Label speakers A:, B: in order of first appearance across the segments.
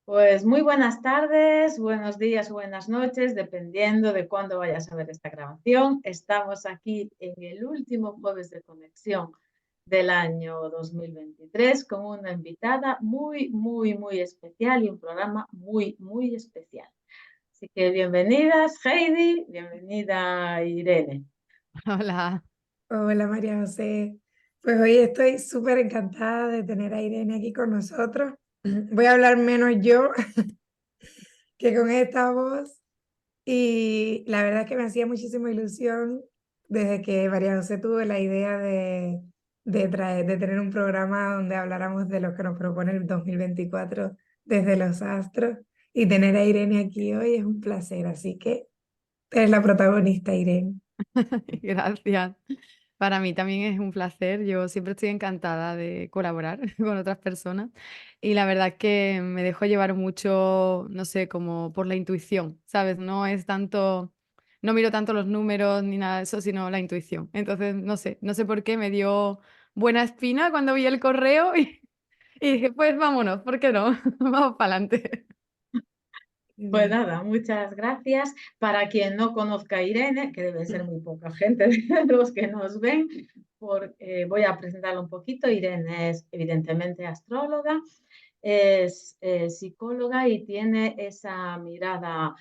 A: Pues muy buenas tardes, buenos días, buenas noches, dependiendo de cuándo vayas a ver esta grabación. Estamos aquí en el último jueves de conexión del año 2023 con una invitada muy especial y un programa muy especial. Así que bienvenidas Heidi, bienvenida Irene.
B: Hola.
C: Hola María José. Pues hoy estoy súper encantada de tener a Irene aquí con nosotros. Voy a hablar menos yo que con esta voz y la verdad es que me hacía muchísima ilusión desde que María José tuvo la idea de tener un programa donde habláramos de lo que nos propone el 2024 desde los astros, y tener a Irene aquí hoy es un placer, así que eres la protagonista, Irene.
B: Gracias. Para mí también es un placer. Yo siempre estoy encantada de colaborar con otras personas y la verdad que me dejo llevar mucho, no sé, como por la intuición, ¿sabes? No es tanto, no miro tanto los números ni nada de eso, sino la intuición. Entonces, no sé por qué me dio buena espina cuando vi el correo y dije, pues vámonos, ¿por qué no? Vamos para adelante.
A: Pues nada, muchas gracias. Para quien no conozca a Irene, que debe ser muy poca gente de los que nos ven, voy a presentarla un poquito. Irene es evidentemente astróloga, es psicóloga y tiene esa mirada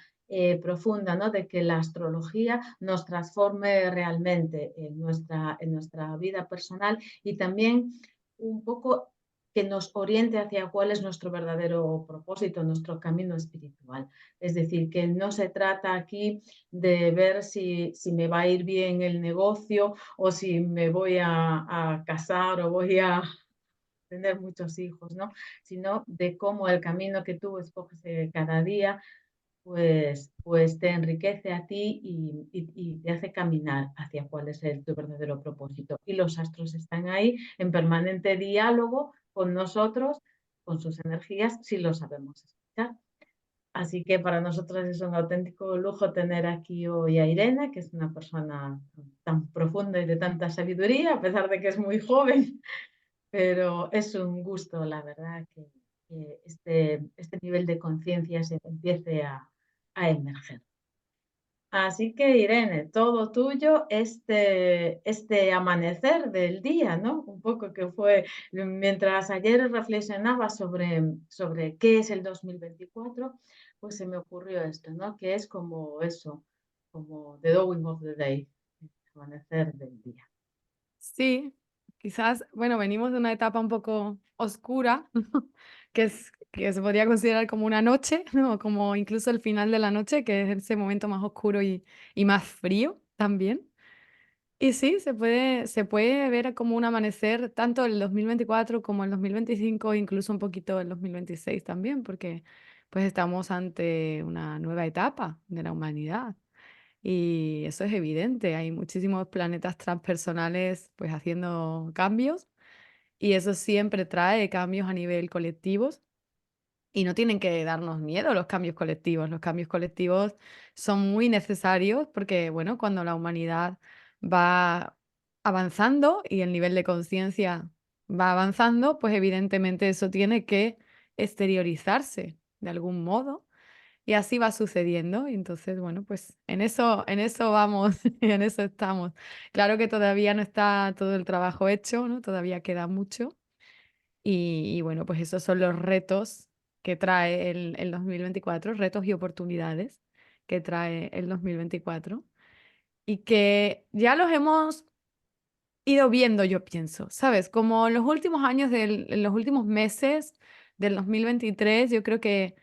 A: profunda, ¿no? De que la astrología nos transforme realmente en nuestra vida personal y también un poco que nos oriente hacia cuál es nuestro verdadero propósito, nuestro camino espiritual. Es decir, que no se trata aquí de ver si me va a ir bien el negocio o si me voy a casar o voy a tener muchos hijos, ¿no? Sino de cómo el camino que tú escoges cada día, pues te enriquece a ti y te hace caminar hacia cuál es tu verdadero propósito. Y los astros están ahí en permanente diálogo con nosotros, con sus energías, si lo sabemos escuchar. Así que para nosotros es un auténtico lujo tener aquí hoy a Irene, que es una persona tan profunda y de tanta sabiduría, a pesar de que es muy joven, pero es un gusto, la verdad, que este nivel de conciencia se empiece a emerger. Así que, Irene, todo tuyo este amanecer del día, ¿no? Un poco que fue, mientras ayer reflexionaba sobre qué es el 2024, pues se me ocurrió esto, ¿no? Que es como eso, como the dawning of the day, el amanecer del día.
B: Sí, quizás, bueno, venimos de una etapa un poco oscura, que se podría considerar como una noche, ¿no? Como incluso el final de la noche, que es ese momento más oscuro y más frío también. Y sí, se puede ver como un amanecer tanto el 2024 como el 2025, incluso un poquito el 2026 también, porque pues estamos ante una nueva etapa de la humanidad. Y eso es evidente, hay muchísimos planetas transpersonales pues haciendo cambios y eso siempre trae cambios a nivel colectivos y no tienen que darnos miedo los cambios colectivos. Los cambios colectivos son muy necesarios porque, bueno, cuando la humanidad va avanzando y el nivel de conciencia va avanzando, pues evidentemente eso tiene que exteriorizarse de algún modo y así va sucediendo. Y entonces, bueno, pues en eso vamos y en eso estamos. Claro que todavía no está todo el trabajo hecho, ¿no? Todavía queda mucho. Y bueno, pues esos son los retos que trae el 2024, retos y oportunidades que trae el 2024 y que ya los hemos ido viendo, yo pienso, ¿sabes? Como en los últimos años, en los últimos meses del 2023, yo creo que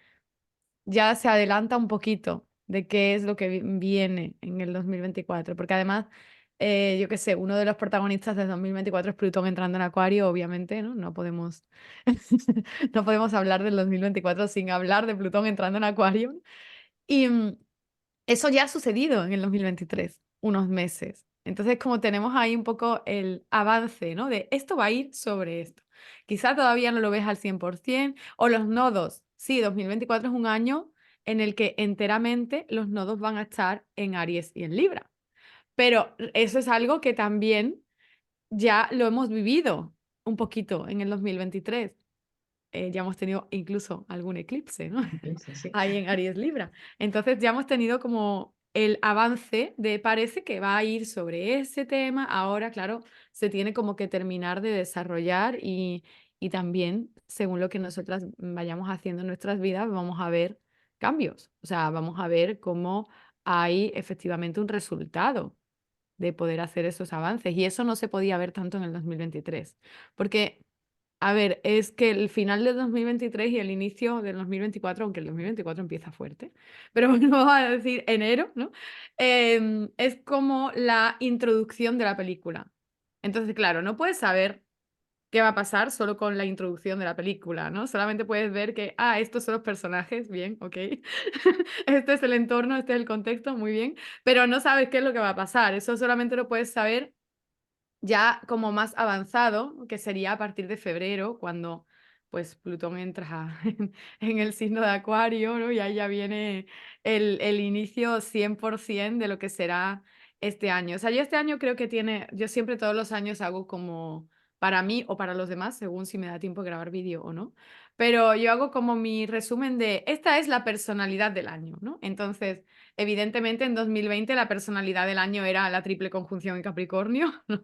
B: ya se adelanta un poquito de qué es lo que viene en el 2024, porque además, yo qué sé, uno de los protagonistas del 2024 es Plutón entrando en Acuario, obviamente, ¿no? No podemos, no podemos hablar del 2024 sin hablar de Plutón entrando en Acuario. Y eso ya ha sucedido en el 2023, unos meses. Entonces, como tenemos ahí un poco el avance, ¿no? De esto va a ir sobre esto. Quizá todavía no lo ves al 100%, o los nodos. Sí, 2024 es un año en el que enteramente los nodos van a estar en Aries y en Libra. Pero eso es algo que también ya lo hemos vivido un poquito en el 2023. ya hemos tenido incluso algún eclipse, ¿no?
A: Sí, sí.
B: Ahí en Aries Libra. Entonces ya hemos tenido como el avance de parece que va a ir sobre ese tema. Ahora, claro, se tiene como que terminar de desarrollar y también, según lo que nosotras vayamos haciendo en nuestras vidas, vamos a ver cambios. O sea, vamos a ver cómo hay efectivamente un resultado de poder hacer esos avances. Y eso no se podía ver tanto en el 2023. Porque, a ver, es que el final del 2023 y el inicio del 2024, aunque el 2024 empieza fuerte, pero bueno, vamos a decir enero, ¿no? Es como la introducción de la película. Entonces, claro, no puedes saber qué va a pasar solo con la introducción de la película, ¿no? Solamente puedes ver que, estos son los personajes, bien, ok. Este es el entorno, este es el contexto, muy bien, pero no sabes qué es lo que va a pasar. Eso solamente lo puedes saber ya como más avanzado, que sería a partir de febrero, cuando pues Plutón entra en el signo de Acuario, ¿no? Y ahí ya viene el inicio 100% de lo que será este año. O sea, yo este año creo que yo siempre todos los años hago como para mí o para los demás, según si me da tiempo de grabar vídeo o no, pero yo hago como mi resumen de esta es la personalidad del año, ¿no? Entonces, evidentemente en 2020 la personalidad del año era la triple conjunción en Capricornio, ¿no?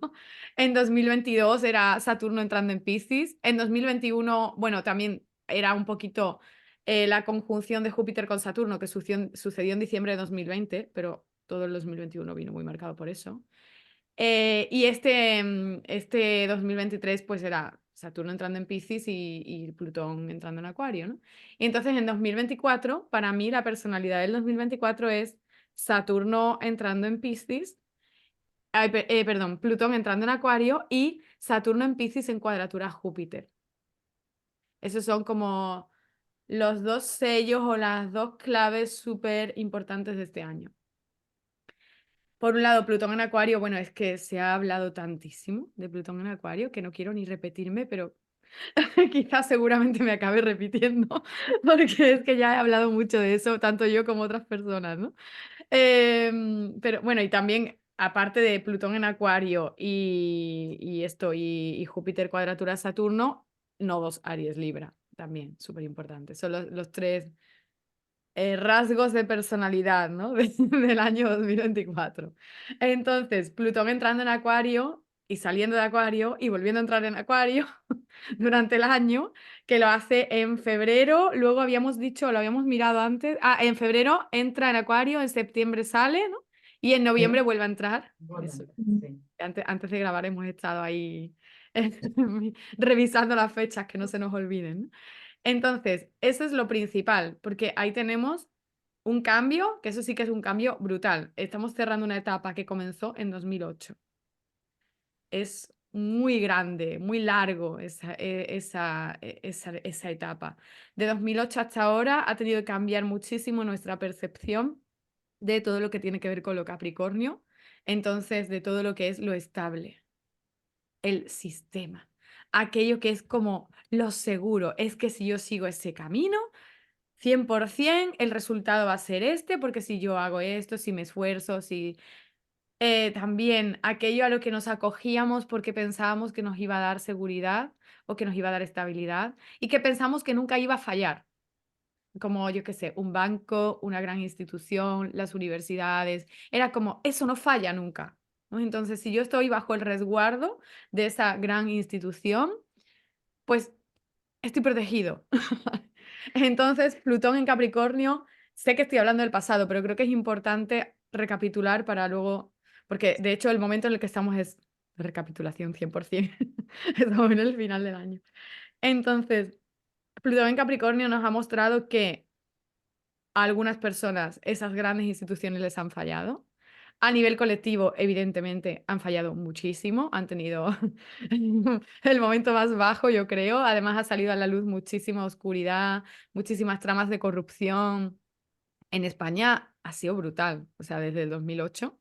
B: En 2022 era Saturno entrando en Piscis. En 2021, bueno, también era un poquito la conjunción de Júpiter con Saturno que sucedió en diciembre de 2020, pero todo el 2021 vino muy marcado por eso. Y este 2023 pues era Saturno entrando en Piscis y Plutón entrando en Acuario, ¿no? Y entonces en 2024, para mí la personalidad del 2024 es Saturno entrando en Piscis. Perdón, Plutón entrando en Acuario y Saturno en Piscis en cuadratura a Júpiter. Esos son como los dos sellos o las dos claves súper importantes de este año. Por un lado, Plutón en Acuario, bueno, es que se ha hablado tantísimo de Plutón en Acuario que no quiero ni repetirme, pero quizás seguramente me acabe repitiendo, porque es que ya he hablado mucho de eso, tanto yo como otras personas, ¿no? Pero bueno, y también, aparte de Plutón en Acuario y Júpiter cuadratura Saturno, nodos Aries Libra, también, súper importante. Son los tres rasgos de personalidad, ¿no? Del año 2024. Entonces, Plutón entrando en Acuario y saliendo de Acuario y volviendo a entrar en Acuario durante el año, que lo hace en febrero, luego habíamos dicho, lo habíamos mirado antes, en febrero entra en Acuario, en septiembre sale, ¿no? Y en noviembre
A: Sí.
B: vuelve a entrar.
A: Bueno,
B: Eso.
A: sí.
B: Antes de grabar hemos estado ahí revisando las fechas, que no se nos olviden, ¿no? Entonces, eso es lo principal, porque ahí tenemos un cambio, que eso sí que es un cambio brutal. Estamos cerrando una etapa que comenzó en 2008. Es muy grande, muy largo esa etapa. De 2008 hasta ahora ha tenido que cambiar muchísimo nuestra percepción de todo lo que tiene que ver con lo Capricornio, entonces de todo lo que es lo estable, el sistema, aquello que es como lo seguro, es que si yo sigo ese camino, 100% el resultado va a ser este, porque si yo hago esto, si me esfuerzo, si también aquello a lo que nos acogíamos porque pensábamos que nos iba a dar seguridad o que nos iba a dar estabilidad y que pensamos que nunca iba a fallar, como yo qué sé, un banco, una gran institución, las universidades, era como, eso no falla nunca, ¿no? Entonces, si yo estoy bajo el resguardo de esa gran institución, pues estoy protegido. Entonces, Plutón en Capricornio, sé que estoy hablando del pasado, pero creo que es importante recapitular para luego, porque de hecho el momento en el que estamos es recapitulación 100%, estamos en el final del año. Entonces, Plutón en Capricornio nos ha mostrado que a algunas personas esas grandes instituciones les han fallado. A nivel colectivo, evidentemente, han fallado muchísimo, han tenido el momento más bajo, yo creo. Además, ha salido a la luz muchísima oscuridad, muchísimas tramas de corrupción. En España ha sido brutal, o sea, desde el 2008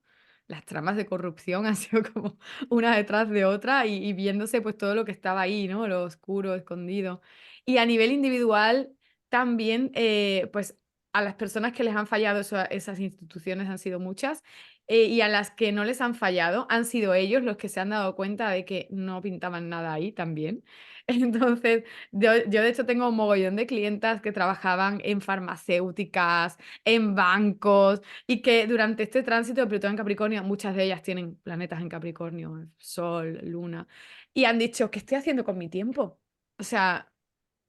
B: las tramas de corrupción han sido como una detrás de otra y viéndose pues todo lo que estaba ahí, ¿no? Lo oscuro, escondido. Y a nivel individual también, pues a las personas que les han fallado esas instituciones han sido muchas y a las que no les han fallado han sido ellos los que se han dado cuenta de que no pintaban nada ahí también. Entonces, yo de hecho tengo un mogollón de clientas que trabajaban en farmacéuticas, en bancos, y que durante este tránsito de Plutón en Capricornio, muchas de ellas tienen planetas en Capricornio, Sol, Luna, y han dicho, ¿qué estoy haciendo con mi tiempo? O sea,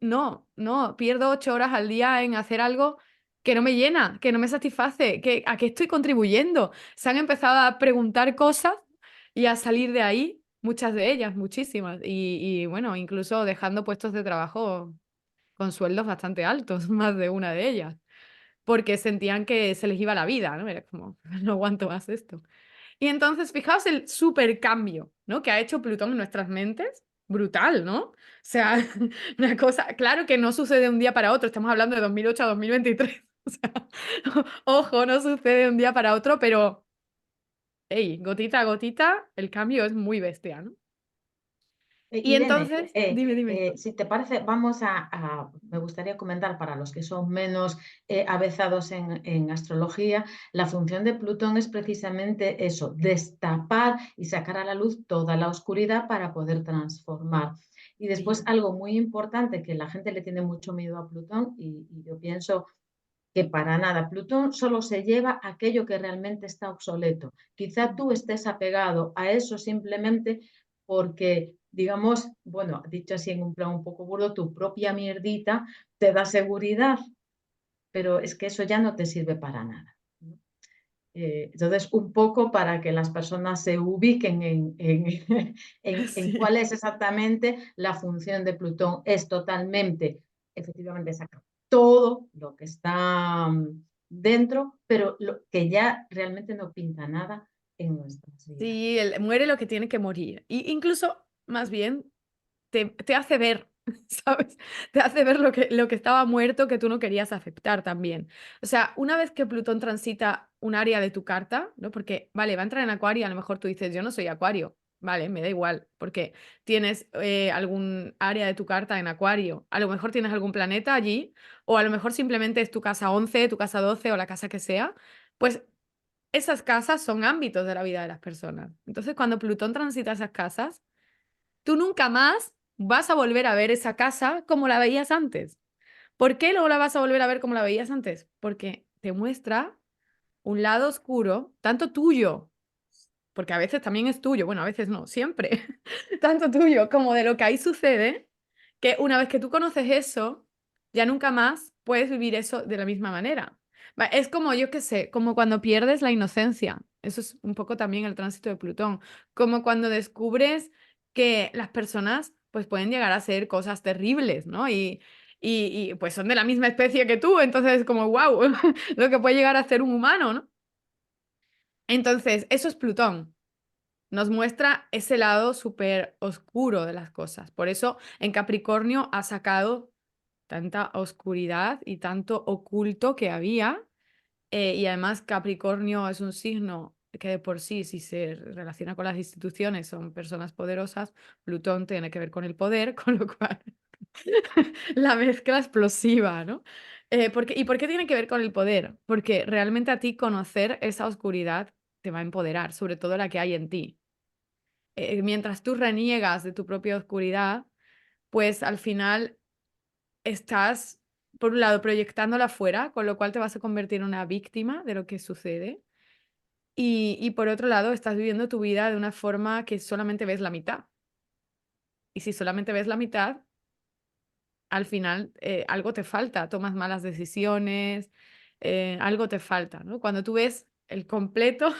B: no, pierdo 8 horas al día en hacer algo que no me llena, que no me satisface, ¿a qué estoy contribuyendo? Se han empezado a preguntar cosas y a salir de ahí, muchas de ellas, muchísimas, y bueno, incluso dejando puestos de trabajo con sueldos bastante altos, más de una de ellas, porque sentían que se les iba la vida, ¿no? Era como, no aguanto más esto. Y entonces, fijaos el supercambio, ¿no? Que ha hecho Plutón en nuestras mentes. Brutal, ¿no? O sea, una cosa, claro que no sucede de un día para otro, estamos hablando de 2008 a 2023. O sea, ojo, no sucede de un día para otro, pero, hey, gotita a gotita, el cambio es muy bestia, ¿no? Y
A: Irene,
B: entonces, dime.
A: si te parece, me gustaría comentar para los que son menos avezados en astrología, la función de Plutón es precisamente eso, destapar y sacar a la luz toda la oscuridad para poder transformar. Y después
B: Sí.
A: algo muy importante que la gente le tiene mucho miedo a Plutón y yo pienso que para nada, Plutón solo se lleva aquello que realmente está obsoleto. Quizá tú estés apegado a eso simplemente porque, digamos, bueno, dicho así en un plan un poco burdo, tu propia mierdita te da seguridad, pero es que eso ya no te sirve para nada. Entonces, un poco para que las personas se ubiquen en
B: Sí.
A: cuál es exactamente la función de Plutón. Es totalmente, efectivamente, sacar todo lo que está dentro, pero lo que ya realmente no pinta nada en nuestras vidas.
B: Sí, muere lo que tiene que morir. Y incluso, más bien, te hace ver, ¿sabes? Te hace ver lo que estaba muerto que tú no querías aceptar también. O sea, una vez que Plutón transita un área de tu carta, ¿no? Porque, vale, va a entrar en Acuario y a lo mejor tú dices, yo no soy Acuario. Vale, me da igual, porque tienes algún área de tu carta en Acuario, a lo mejor tienes algún planeta allí, o a lo mejor simplemente es tu casa 11, tu casa 12 o la casa que sea, pues esas casas son ámbitos de la vida de las personas. Entonces, cuando Plutón transita esas casas, tú nunca más vas a volver a ver esa casa como la veías antes. ¿Por qué luego la vas a volver a ver como la veías antes? Porque te muestra un lado oscuro, tanto tuyo, porque a veces también es tuyo, bueno, a veces no, siempre, tanto tuyo como de lo que ahí sucede, que una vez que tú conoces eso, ya nunca más puedes vivir eso de la misma manera. Es como, yo qué sé, como cuando pierdes la inocencia. Eso es un poco también el tránsito de Plutón. Como cuando descubres que las personas pues pueden llegar a hacer cosas terribles, ¿no? Pues son de la misma especie que tú, entonces es como, wow, lo que puede llegar a hacer un humano, ¿no? Entonces, eso es Plutón. Nos muestra ese lado súper oscuro de las cosas. Por eso en Capricornio ha sacado tanta oscuridad y tanto oculto que había. Y además Capricornio es un signo que de por sí, si se relaciona con las instituciones, son personas poderosas. Plutón tiene que ver con el poder, con lo cual la mezcla explosiva, ¿no? ¿Y por qué tiene que ver con el poder? Porque realmente a ti conocer esa oscuridad te va a empoderar, sobre todo la que hay en ti. Mientras tú reniegas de tu propia oscuridad, pues al final estás, por un lado, proyectándola fuera, con lo cual te vas a convertir en una víctima de lo que sucede. Y por otro lado, estás viviendo tu vida de una forma que solamente ves la mitad. Y si solamente ves la mitad, al final algo te falta, tomas malas decisiones, algo te falta, ¿no? Cuando tú ves el completo,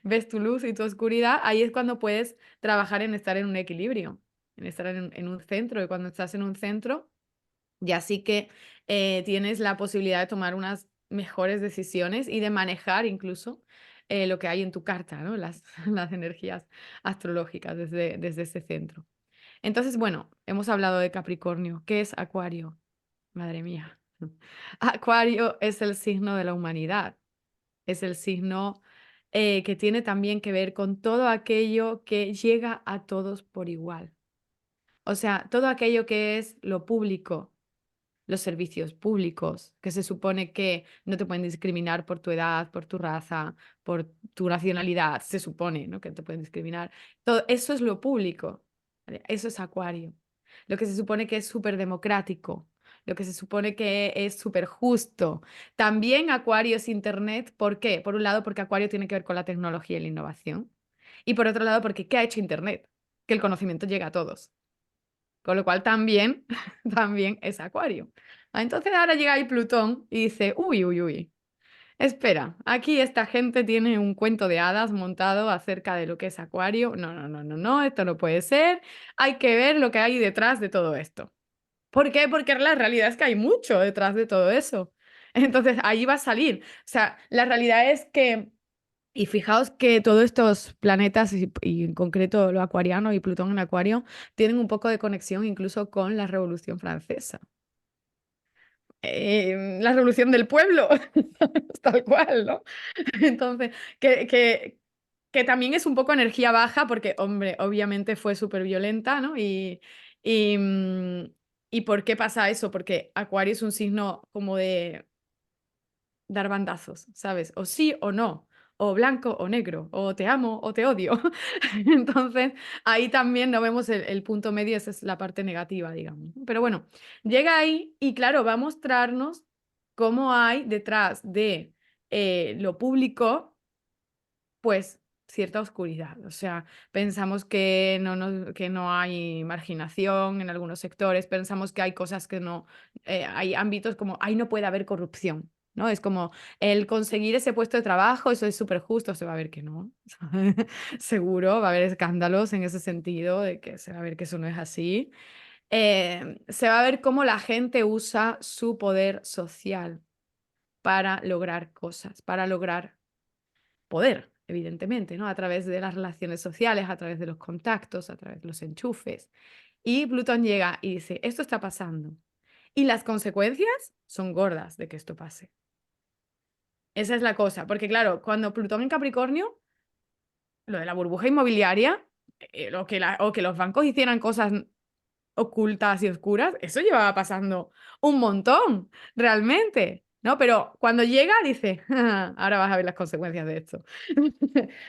B: ves tu luz y tu oscuridad, ahí es cuando puedes trabajar en estar en un equilibrio, en estar en un centro. Y cuando estás en un centro, ya sí que tienes la posibilidad de tomar unas mejores decisiones y de manejar incluso lo que hay en tu carta, ¿no? Las energías astrológicas desde ese centro. Entonces, bueno, hemos hablado de Capricornio. ¿Qué es Acuario? Madre mía. Acuario es el signo de la humanidad. Es el signo que tiene también que ver con todo aquello que llega a todos por igual. O sea, todo aquello que es lo público, los servicios públicos, que se supone que no te pueden discriminar por tu edad, por tu raza, por tu nacionalidad, se supone, ¿no? Que no te pueden discriminar. Todo eso es lo público. ¿Vale? Eso es Acuario. lo que se supone que es súper democrático, lo que se supone que es súper justo. También Acuario es Internet. ¿Por qué? Por un lado, porque Acuario tiene que ver con la tecnología y la innovación. Y por otro lado, porque ¿qué ha hecho Internet? Que el conocimiento llega a todos. Con lo cual también, también es Acuario. Entonces ahora llega ahí Plutón y dice, uy, uy, uy. Espera, aquí esta gente tiene un cuento de hadas montado acerca de lo que es Acuario. No, no, no, no, no, esto no puede ser. Hay que ver lo que hay detrás de todo esto. ¿Por qué? Porque la realidad es que hay mucho detrás de todo eso. Entonces ahí va a salir. O sea, la realidad es que, y fijaos que todos estos planetas, y en concreto lo acuariano y Plutón en Acuario, tienen un poco de conexión incluso con la Revolución Francesa. La revolución del pueblo, tal cual, ¿no? Entonces, que también es un poco energía baja, porque, hombre, obviamente fue súper violenta, ¿no? Y, mm, ¿y por qué pasa eso? Porque Acuario es un signo como de dar bandazos, ¿sabes? O sí o no, o blanco o negro, o te amo o te odio. Entonces, ahí también no vemos el punto medio, esa es la parte negativa, digamos. Pero bueno, llega ahí y claro, va a mostrarnos cómo hay detrás de lo público, pues cierta oscuridad. O sea, pensamos que no hay marginación en algunos sectores, pensamos que hay cosas que no, hay ámbitos como, ahí no puede haber corrupción, ¿no? Es como el conseguir ese puesto de trabajo, eso es súper justo, se va a ver que no. Seguro, va a haber escándalos en ese sentido, de que se va a ver que eso no es así. Se va a ver cómo la gente usa su poder social para lograr cosas, para lograr poder, evidentemente, ¿no? A través de las relaciones sociales, a través de los contactos, a través de los enchufes. Y Plutón llega y dice, esto está pasando. Y las consecuencias son gordas de que esto pase. Esa es la cosa, porque claro, cuando Plutón en Capricornio, lo de la burbuja inmobiliaria, o que los bancos hicieran cosas ocultas y oscuras, eso llevaba pasando un montón, realmente, ¿no? Pero cuando llega, dice, "Ah, ahora vas a ver las consecuencias de esto".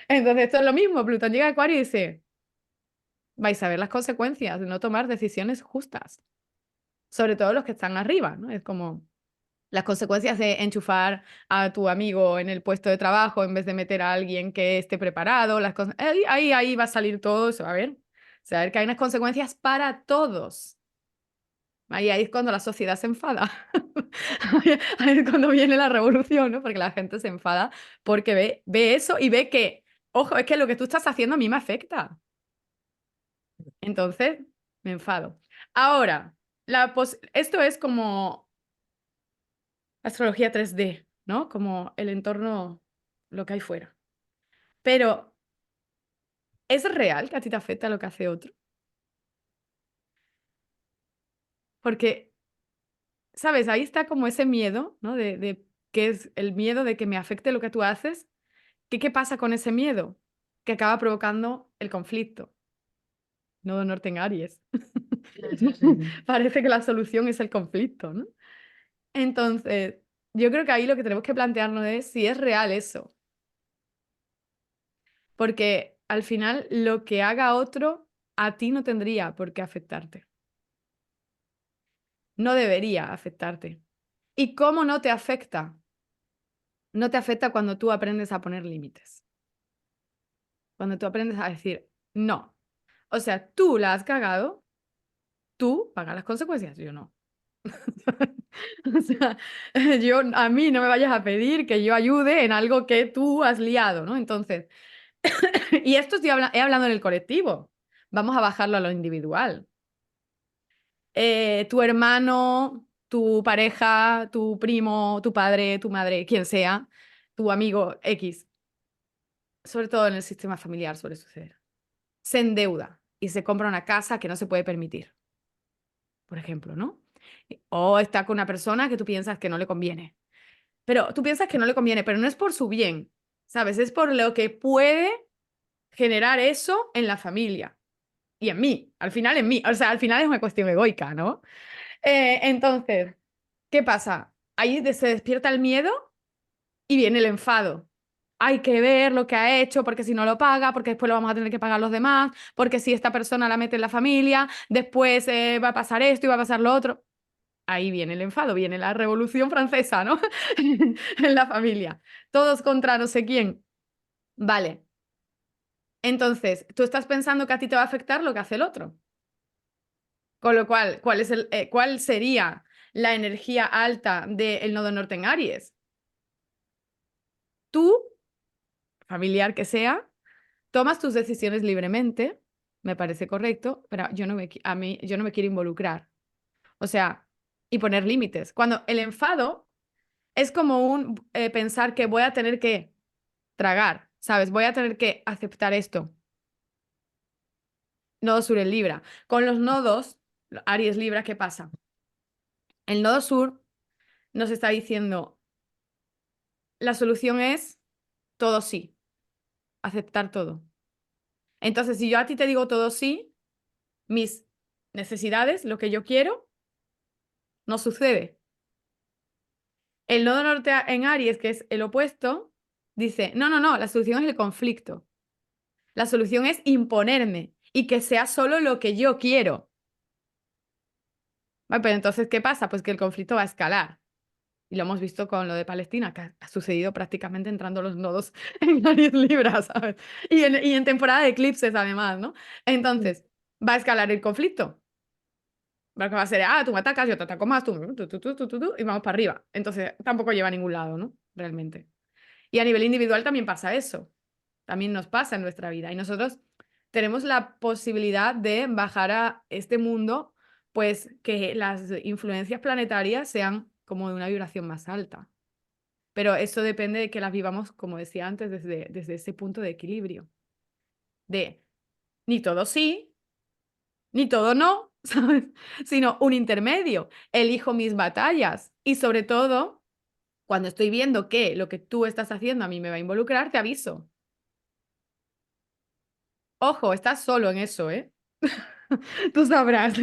B: Entonces, esto es lo mismo, Plutón llega a Acuario y dice, vais a ver las consecuencias de no tomar decisiones justas, sobre todo los que están arriba, ¿no? Es como las consecuencias de enchufar a tu amigo en el puesto de trabajo en vez de meter a alguien que esté preparado, ahí va a salir todo eso, a ver. O sea, a ver que hay unas consecuencias para todos. Ahí es cuando la sociedad se enfada. Ahí es cuando viene la revolución, ¿no? Porque la gente se enfada porque ve eso y ve que, ojo, es que lo que tú estás haciendo a mí me afecta. Entonces, me enfado. Ahora, esto es como astrología 3D, ¿no? Como el entorno, lo que hay fuera. Pero, ¿es real que a ti te afecta lo que hace otro? Porque, ¿sabes? Ahí está como ese miedo, ¿no? De que es el miedo de que me afecte lo que tú haces. ¿Qué pasa con ese miedo? Que acaba provocando el conflicto. Nodo norte en Aries. Parece que la solución es el conflicto, ¿no? Entonces, yo creo que ahí lo que tenemos que plantearnos es si es real eso. Porque al final lo que haga otro a ti no tendría por qué afectarte. No debería afectarte. ¿Y cómo no te afecta? No te afecta cuando tú aprendes a poner límites. Cuando tú aprendes a decir, no. O sea, tú la has cagado, tú pagas las consecuencias, yo no. O sea, a mí no me vayas a pedir que yo ayude en algo que tú has liado, ¿no? Entonces, y esto he hablado en el colectivo. Vamos a bajarlo a lo individual. Tu hermano, tu pareja, tu primo, tu padre, tu madre, quien sea, tu amigo X, sobre todo en el sistema familiar suele suceder, se endeuda y se compra una casa que no se puede permitir, por ejemplo, ¿no? O está con una persona que tú piensas que no le conviene. Pero tú piensas que no le conviene, pero no es por su bien, ¿sabes? Es por lo que puede generar eso en la familia y en mí, al final en mí. O sea, al final es una cuestión egoica, ¿no? Entonces, ¿qué pasa? Ahí se despierta el miedo y viene el enfado. hay que ver lo que ha hecho, porque si no lo paga, porque después lo vamos a tener que pagar los demás, porque si esta persona la mete en la familia, después va a pasar esto y va a pasar lo otro. Ahí viene el enfado, viene la Revolución Francesa, ¿no? En la familia. Todos contra no sé quién. Vale. Entonces, tú estás pensando que a ti te va a afectar lo que hace el otro. Con lo cual, ¿cuál sería la energía alta del nodo norte en Aries? Tú, familiar que sea, tomas tus decisiones libremente, me parece correcto, pero yo no me quiero involucrar. O sea, y poner límites. Cuando el enfado es como un pensar que voy a tener que tragar, ¿sabes? Voy a tener que aceptar esto. Nodo sur en Libra. Con los nodos, Aries Libra, ¿qué pasa? El nodo sur nos está diciendo, la solución es todo sí, aceptar todo. Entonces, si yo a ti te digo todo sí, mis necesidades, lo que yo quiero, no sucede. El nodo norte en Aries, que es el opuesto, dice, no, la solución es el conflicto. La solución es imponerme y que sea solo lo que yo quiero. Vale, pero entonces, ¿qué pasa? Pues que el conflicto va a escalar. Y lo hemos visto con lo de Palestina, que ha sucedido prácticamente entrando los nodos en Aries Libra, ¿sabes? Y en temporada de eclipses, además, ¿no? Entonces, va a escalar el conflicto. Porque va a ser, tú me atacas, yo te ataco más, y vamos para arriba. Entonces, tampoco lleva a ningún lado, ¿no? Realmente. Y a nivel individual también pasa eso. También nos pasa en nuestra vida. Y nosotros tenemos la posibilidad de bajar a este mundo, pues que las influencias planetarias sean como de una vibración más alta. Pero eso depende de que las vivamos, como decía antes, desde ese punto de equilibrio. De ni todo sí, ni todo no, ¿sabes? Sino un intermedio. Elijo mis batallas. Y sobre todo, cuando estoy viendo que lo que tú estás haciendo a mí me va a involucrar, te aviso. Ojo, estás solo en eso, ¿eh? Tú sabrás.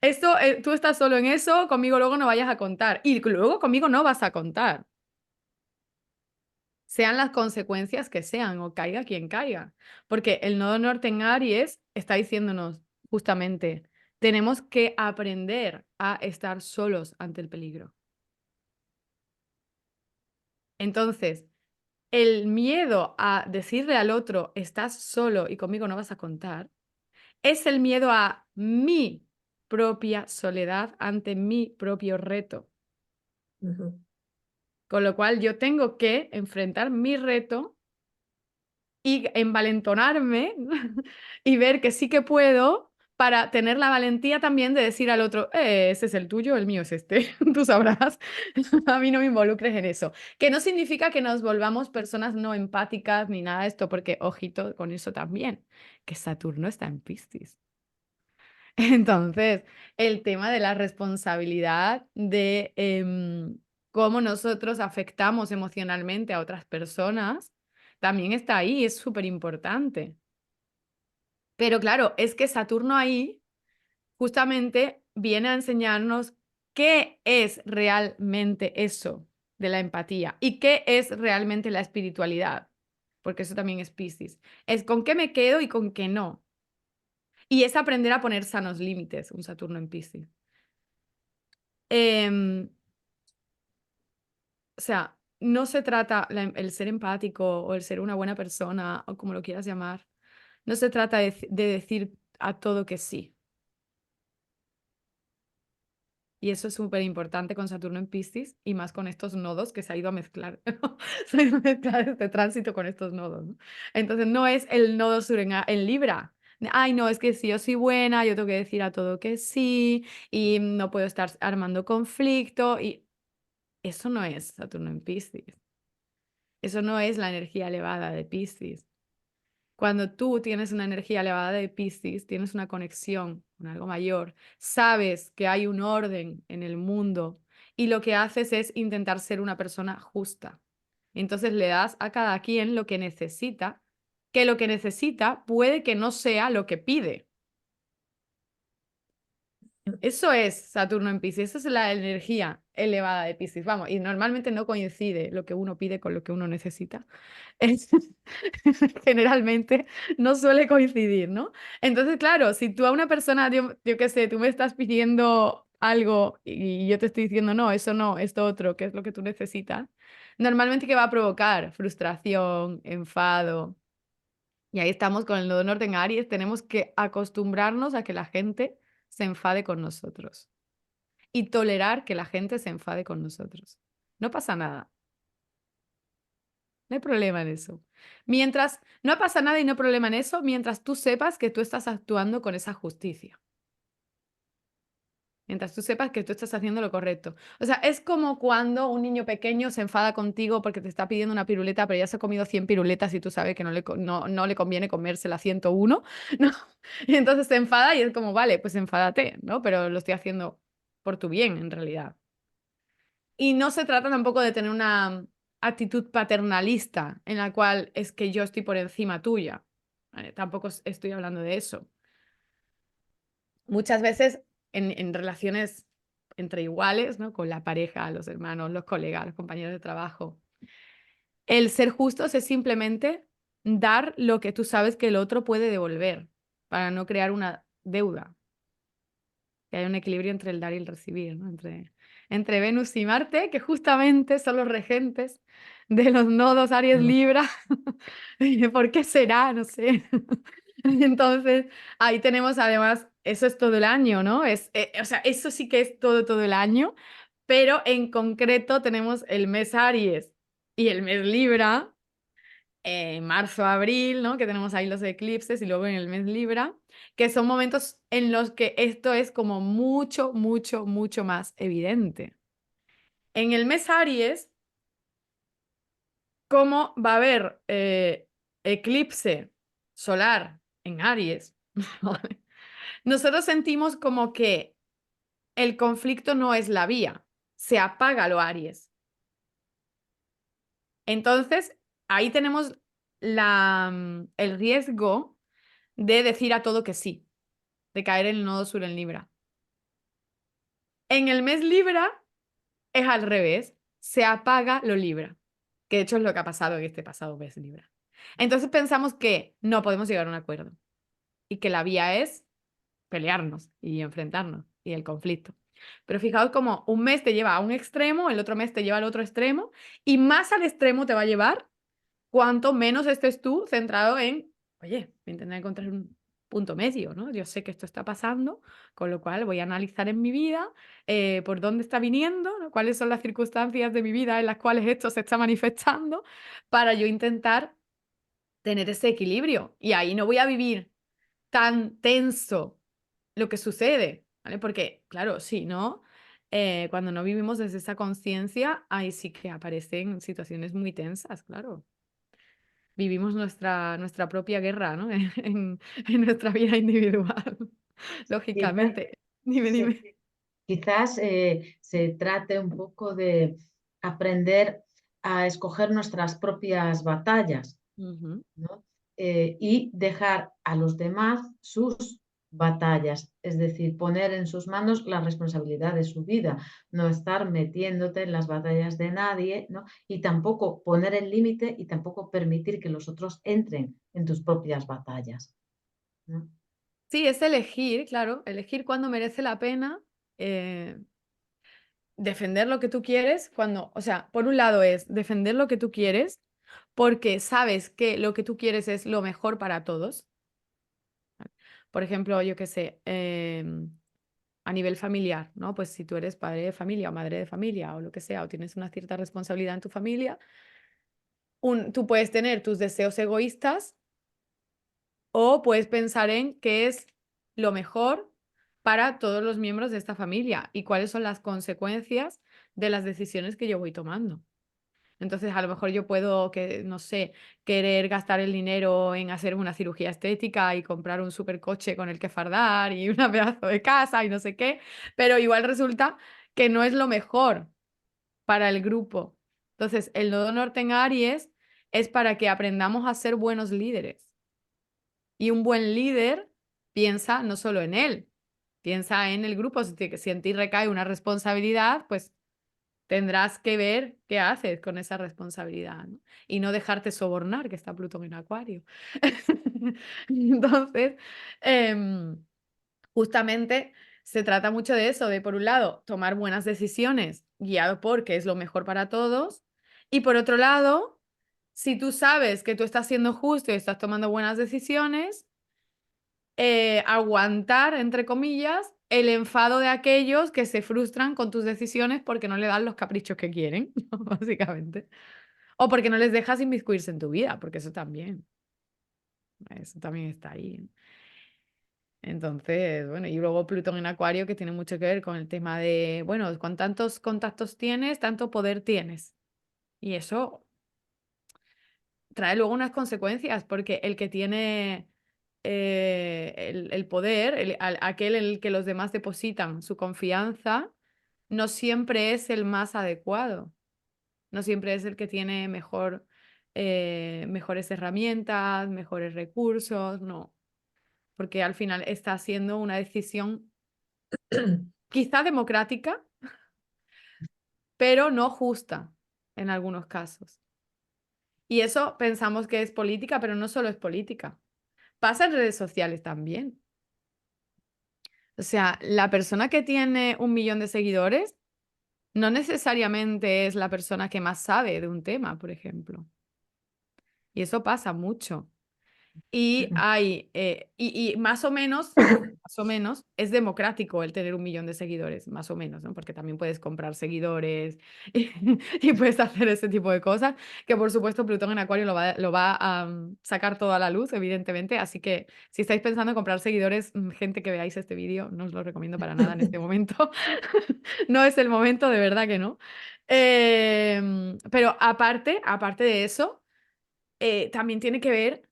B: Esto, tú estás solo en eso, conmigo luego no vayas a contar. Y luego conmigo no vas a contar. Sean las consecuencias que sean o caiga quien caiga. Porque el nodo norte en Aries está diciéndonos justamente, tenemos que aprender a estar solos ante el peligro. Entonces, el miedo a decirle al otro, estás solo y conmigo no vas a contar, es el miedo a mi propia soledad ante mi propio reto. Con lo cual yo tengo que enfrentar mi reto y envalentonarme y ver que sí que puedo para tener la valentía también de decir al otro, ese es el tuyo, el mío es este, tú sabrás, a mí no me involucres en eso. Que no significa que nos volvamos personas no empáticas ni nada de esto, porque ojito con eso también, que Saturno está en Piscis. Entonces, el tema de la responsabilidad de cómo nosotros afectamos emocionalmente a otras personas también está ahí, es súper importante. Pero claro, es que Saturno ahí justamente viene a enseñarnos qué es realmente eso de la empatía y qué es realmente la espiritualidad, porque eso también es Piscis. Es con qué me quedo y con qué no. Y es aprender a poner sanos límites, un Saturno en Piscis. O sea, no se trata el ser empático o el ser una buena persona o como lo quieras llamar, no se trata de decir a todo que sí. Y eso es súper importante con Saturno en Piscis y más con estos nodos que se ha ido a mezclar. Se ha ido a mezclar este tránsito con estos nodos, ¿no? Entonces no es el nodo sur en Libra. Ay, no, es que si yo soy buena, yo tengo que decir a todo que sí y no puedo estar armando conflicto y eso no es Saturno en Piscis. Eso no es la energía elevada de Piscis. Cuando tú tienes una energía elevada de Piscis, tienes una conexión con algo mayor, sabes que hay un orden en el mundo y lo que haces es intentar ser una persona justa. Entonces le das a cada quien lo que necesita, que lo que necesita puede que no sea lo que pide. Eso es Saturno en Piscis, esa es la energía elevada de Piscis. Vamos, y normalmente no coincide lo que uno pide con lo que uno necesita. Es- Generalmente no suele coincidir, ¿no? Entonces, claro, si tú a una persona, yo qué sé, tú me estás pidiendo algo y yo te estoy diciendo, no, eso no, esto otro, que es lo que tú necesitas, normalmente ¿qué va a provocar? Frustración, enfado. Y ahí estamos con el nodo norte en Aries, tenemos que acostumbrarnos a que la gente se enfade con nosotros y tolerar que la gente se enfade con nosotros. No pasa nada, no hay problema en eso. Mientras no pasa nada y no hay problema en eso, mientras tú sepas que tú estás actuando con esa justicia. Mientras tú sepas que tú estás haciendo lo correcto. O sea, es como cuando un niño pequeño se enfada contigo porque te está pidiendo una piruleta, pero ya se ha comido 100 piruletas y tú sabes que no le conviene comerse la 101, ¿no? Y entonces se enfada y es como, vale, pues enfádate, ¿no? Pero lo estoy haciendo por tu bien, en realidad. Y no se trata tampoco de tener una actitud paternalista en la cual es que yo estoy por encima tuya. ¿Vale? Tampoco estoy hablando de eso. Muchas veces en relaciones entre iguales, ¿no? Con la pareja, los hermanos, los colegas, los compañeros de trabajo, el ser justos es simplemente dar lo que tú sabes que el otro puede devolver para no crear una deuda. Que haya un equilibrio entre el dar y el recibir, ¿no? Entre Venus y Marte, que justamente son los regentes de los nodos Aries Libra. ¿Por qué será? No sé. Entonces, ahí tenemos además, eso es todo el año, ¿no? O sea, eso sí que es todo el año, pero en concreto tenemos el mes Aries y el mes Libra, marzo, abril, ¿no? Que tenemos ahí los eclipses y luego en el mes Libra, que son momentos en los que esto es como mucho, mucho, mucho más evidente. En el mes Aries, ¿cómo va a haber eclipse solar en Aries? ¿Vale? Nosotros sentimos como que el conflicto no es la vía, se apaga lo Aries. Entonces, ahí tenemos el riesgo de decir a todo que sí, de caer en el nodo sur en Libra. En el mes Libra es al revés, se apaga lo Libra, que de hecho es lo que ha pasado en este pasado mes Libra. Entonces pensamos que no podemos llegar a un acuerdo y que la vía es pelearnos y enfrentarnos y el conflicto. Pero fijaos como un mes te lleva a un extremo, el otro mes te lleva al otro extremo y más al extremo te va a llevar cuanto menos estés tú centrado en, oye, voy a intentar encontrar un punto medio, ¿no? Yo sé que esto está pasando, con lo cual voy a analizar en mi vida por dónde está viniendo, ¿no? Cuáles son las circunstancias de mi vida en las cuales esto se está manifestando, para yo intentar tener ese equilibrio. Y ahí no voy a vivir tan tenso lo que sucede, ¿vale? Porque, claro, sí, ¿no? Cuando no vivimos desde esa conciencia, ahí sí que aparecen situaciones muy tensas, claro. Vivimos nuestra propia guerra, ¿no? En nuestra vida individual,
A: Quizás,
B: lógicamente. Dime,
A: sí,
B: dime.
A: quizás se trate un poco de aprender a escoger nuestras propias batallas,
B: Ujú.
A: ¿no? Y dejar a los demás sus batallas, es decir, poner en sus manos la responsabilidad de su vida, no estar metiéndote en las batallas de nadie, ¿no? Y tampoco poner el límite y tampoco permitir que los otros entren en tus propias batallas, ¿no?
B: Sí, es elegir, claro, elegir cuándo merece la pena eh, defender lo que tú quieres, cuando, o sea, por un lado es defender lo que tú quieres porque sabes que lo que tú quieres es lo mejor para todos. Por ejemplo, yo qué sé, a nivel familiar, ¿no? Pues si tú eres padre de familia o madre de familia o lo que sea, o tienes una cierta responsabilidad en tu familia, tú puedes tener tus deseos egoístas o puedes pensar en qué es lo mejor para todos los miembros de esta familia y cuáles son las consecuencias de las decisiones que yo voy tomando. Entonces, a lo mejor yo puedo, que, no sé, querer gastar el dinero en hacer una cirugía estética y comprar un supercoche con el que fardar y una pedazo de casa y no sé qué, pero igual resulta que no es lo mejor para el grupo. Entonces, el nodo norte en Aries es para que aprendamos a ser buenos líderes. Y un buen líder piensa no solo en él, Piensa en el grupo, si en ti recae una responsabilidad, pues tendrás que ver qué haces con esa responsabilidad, ¿no? Y no dejarte sobornar, que está Plutón en Acuario. Entonces, em, justamente se trata mucho de eso, de por un lado, tomar buenas decisiones guiado por qué es lo mejor para todos, y por otro lado, si tú sabes que tú estás siendo justo y estás tomando buenas decisiones, aguantar, entre comillas, el enfado de aquellos que se frustran con tus decisiones porque no le dan los caprichos que quieren, básicamente. O porque no les dejas inmiscuirse en tu vida, porque eso también está ahí. Entonces, bueno, y luego Plutón en Acuario, que tiene mucho que ver con el tema de, bueno, con tantos contactos tienes, tanto poder tienes. Y eso trae luego unas consecuencias, porque el que tiene el poder, aquel en el que los demás depositan su confianza, no siempre es el más adecuado, no siempre es el que tiene mejores herramientas, mejores recursos, no, porque al final está haciendo una decisión quizá democrática, pero no justa en algunos casos. Y eso pensamos que es política, pero no solo es política. Pasa en redes sociales también. O sea, la persona que tiene 1 millón de seguidores no necesariamente es la persona que más sabe de un tema, por ejemplo. Y eso pasa mucho. Y más o menos, es democrático el tener 1 millón de seguidores, más o menos, ¿no? Porque también puedes comprar seguidores y puedes hacer ese tipo de cosas, que por supuesto Plutón en Acuario lo va a sacar todo a la luz, evidentemente. Así que si estáis pensando en comprar seguidores, gente que veáis este vídeo, no os lo recomiendo para nada en este momento. No es el momento, de verdad que no. Pero aparte de eso, también tiene que ver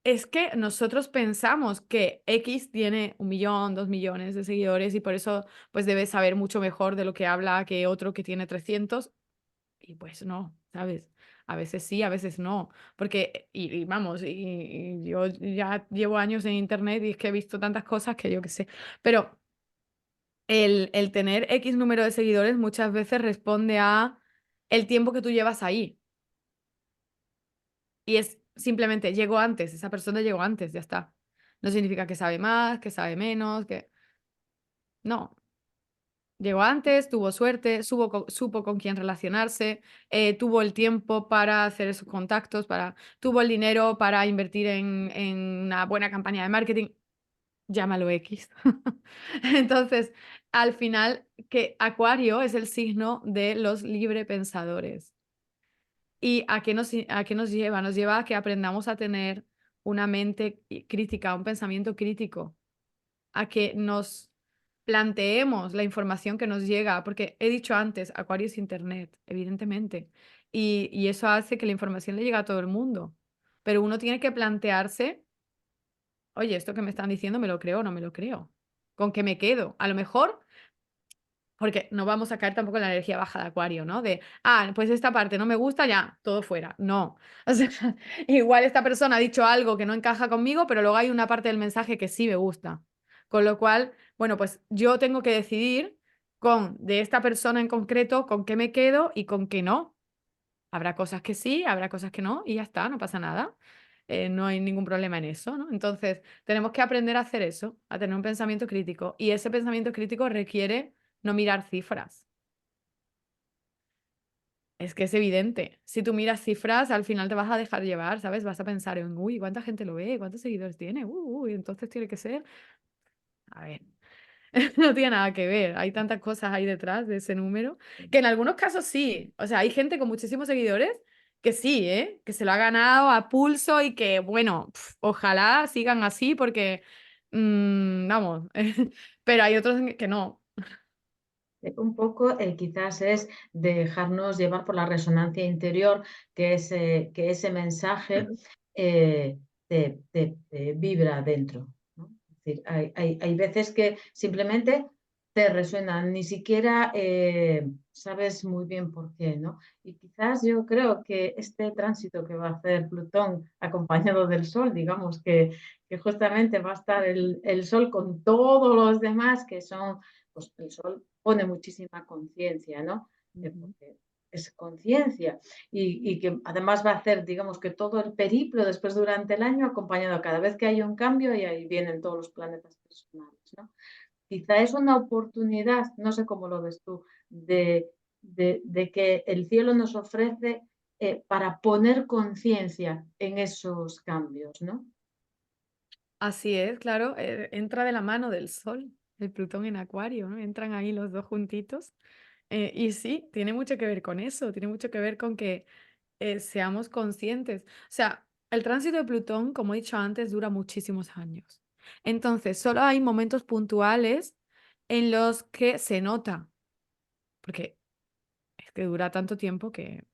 B: es que nosotros pensamos que X tiene 1 millón, 2 millones de seguidores y por eso pues debe saber mucho mejor de lo que habla que otro que tiene 300 y pues no, ¿sabes? A veces sí, a veces no, porque, y vamos, y yo ya llevo años en internet y es que he visto tantas cosas que yo qué sé, pero el tener X número de seguidores muchas veces responde a el tiempo que tú llevas ahí. Y es simplemente, llegó antes, esa persona llegó antes, ya está. No significa que sabe más, que sabe menos, que... No, llegó antes, tuvo suerte, supo con quién relacionarse, tuvo el tiempo para hacer esos contactos, tuvo el dinero para invertir en una buena campaña de marketing, llámalo X. Entonces, al final, que Acuario es el signo de los librepensadores. ¿Y a qué nos lleva? Nos lleva a que aprendamos a tener una mente crítica, un pensamiento crítico, a que nos planteemos la información que nos llega, porque he dicho antes, Acuario es Internet, evidentemente, y eso hace que la información le llegue a todo el mundo, pero uno tiene que plantearse, oye, esto que me están diciendo, ¿me lo creo o no me lo creo? ¿Con qué me quedo? A lo mejor porque no vamos a caer tampoco en la energía baja de Acuario, ¿no? Pues esta parte no me gusta, ya, todo fuera. No. O sea, igual esta persona ha dicho algo que no encaja conmigo, pero luego hay una parte del mensaje que sí me gusta. Con lo cual, bueno, pues yo tengo que decidir de esta persona en concreto, con qué me quedo y con qué no. Habrá cosas que sí, habrá cosas que no, y ya está, no pasa nada. No hay ningún problema en eso, ¿no? Entonces, tenemos que aprender a hacer eso, a tener un pensamiento crítico. Y ese pensamiento crítico requiere no mirar cifras. Es que es evidente. Si tú miras cifras, al final te vas a dejar llevar, ¿sabes? Vas a pensar en, uy, ¿cuánta gente lo ve? ¿Cuántos seguidores tiene? Uy, entonces tiene que ser... A ver, no tiene nada que ver. Hay tantas cosas ahí detrás de ese número que en algunos casos sí. O sea, hay gente con muchísimos seguidores que sí, ¿eh? Que se lo ha ganado a pulso y que, bueno, ojalá sigan así porque, vamos, pero hay otros que no.
A: Un poco quizás es dejarnos llevar por la resonancia interior, que ese mensaje te vibra dentro, ¿no? Es decir, hay veces que simplemente te resuenan, ni siquiera sabes muy bien por qué, ¿no? Y quizás yo creo que este tránsito que va a hacer Plutón acompañado del Sol, digamos que justamente va a estar el Sol con todos los demás, que son, pues el Sol pone muchísima conciencia, ¿no? Porque es conciencia y que además va a hacer, digamos, que todo el periplo después durante el año acompañado cada vez que hay un cambio y ahí vienen todos los planetas personales, ¿no? Quizá es una oportunidad, no sé cómo lo ves tú, de que el cielo nos ofrece para poner conciencia en esos cambios, ¿no?
B: Así es, claro, entra de la mano del Sol, el Plutón en Acuario, ¿no? Entran ahí los dos juntitos. Y sí, tiene mucho que ver con eso, tiene mucho que ver con que seamos conscientes. O sea, el tránsito de Plutón, como he dicho antes, dura muchísimos años. Entonces, solo hay momentos puntuales en los que se nota, porque es que dura tanto tiempo que...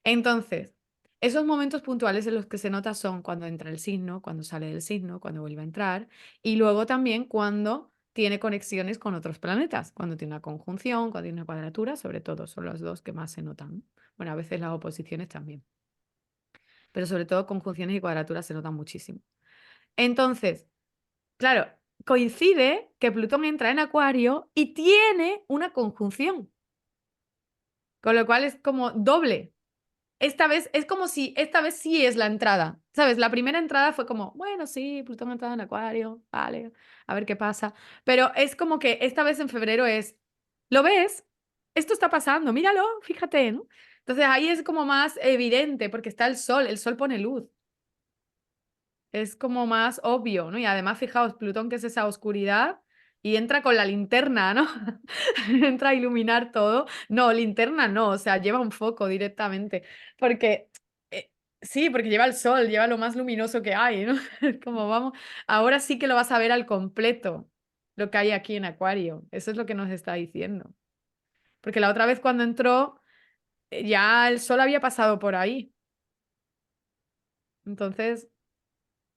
B: Entonces, esos momentos puntuales en los que se nota son cuando entra el signo, cuando sale del signo, cuando vuelve a entrar, y luego también cuando tiene conexiones con otros planetas, cuando tiene una conjunción, cuando tiene una cuadratura, sobre todo, son los dos que más se notan, ¿no? Bueno, a veces las oposiciones también, pero sobre todo conjunciones y cuadraturas se notan muchísimo. Entonces, claro, coincide que Plutón entra en Acuario y tiene una conjunción, con lo cual es como doble. Esta vez es como si esta vez sí es la entrada, ¿sabes? La primera entrada fue como, bueno, sí, Plutón ha entrado en Acuario, vale, a ver qué pasa. Pero es como que esta vez en febrero es, ¿lo ves? Esto está pasando, míralo, fíjate, ¿no? Entonces ahí es como más evidente porque está el sol pone luz. Es como más obvio, ¿no? Y además, fijaos, Plutón, que es esa oscuridad, y entra con la linterna, ¿no? Entra a iluminar todo. No, linterna no, o sea, lleva un foco directamente. Porque, eh, sí, porque lleva el sol, lleva lo más luminoso que hay, ¿no? Es como vamos, ahora sí que lo vas a ver al completo, lo que hay aquí en Acuario. Eso es lo que nos está diciendo. Porque la otra vez cuando entró, ya el sol había pasado por ahí. Entonces,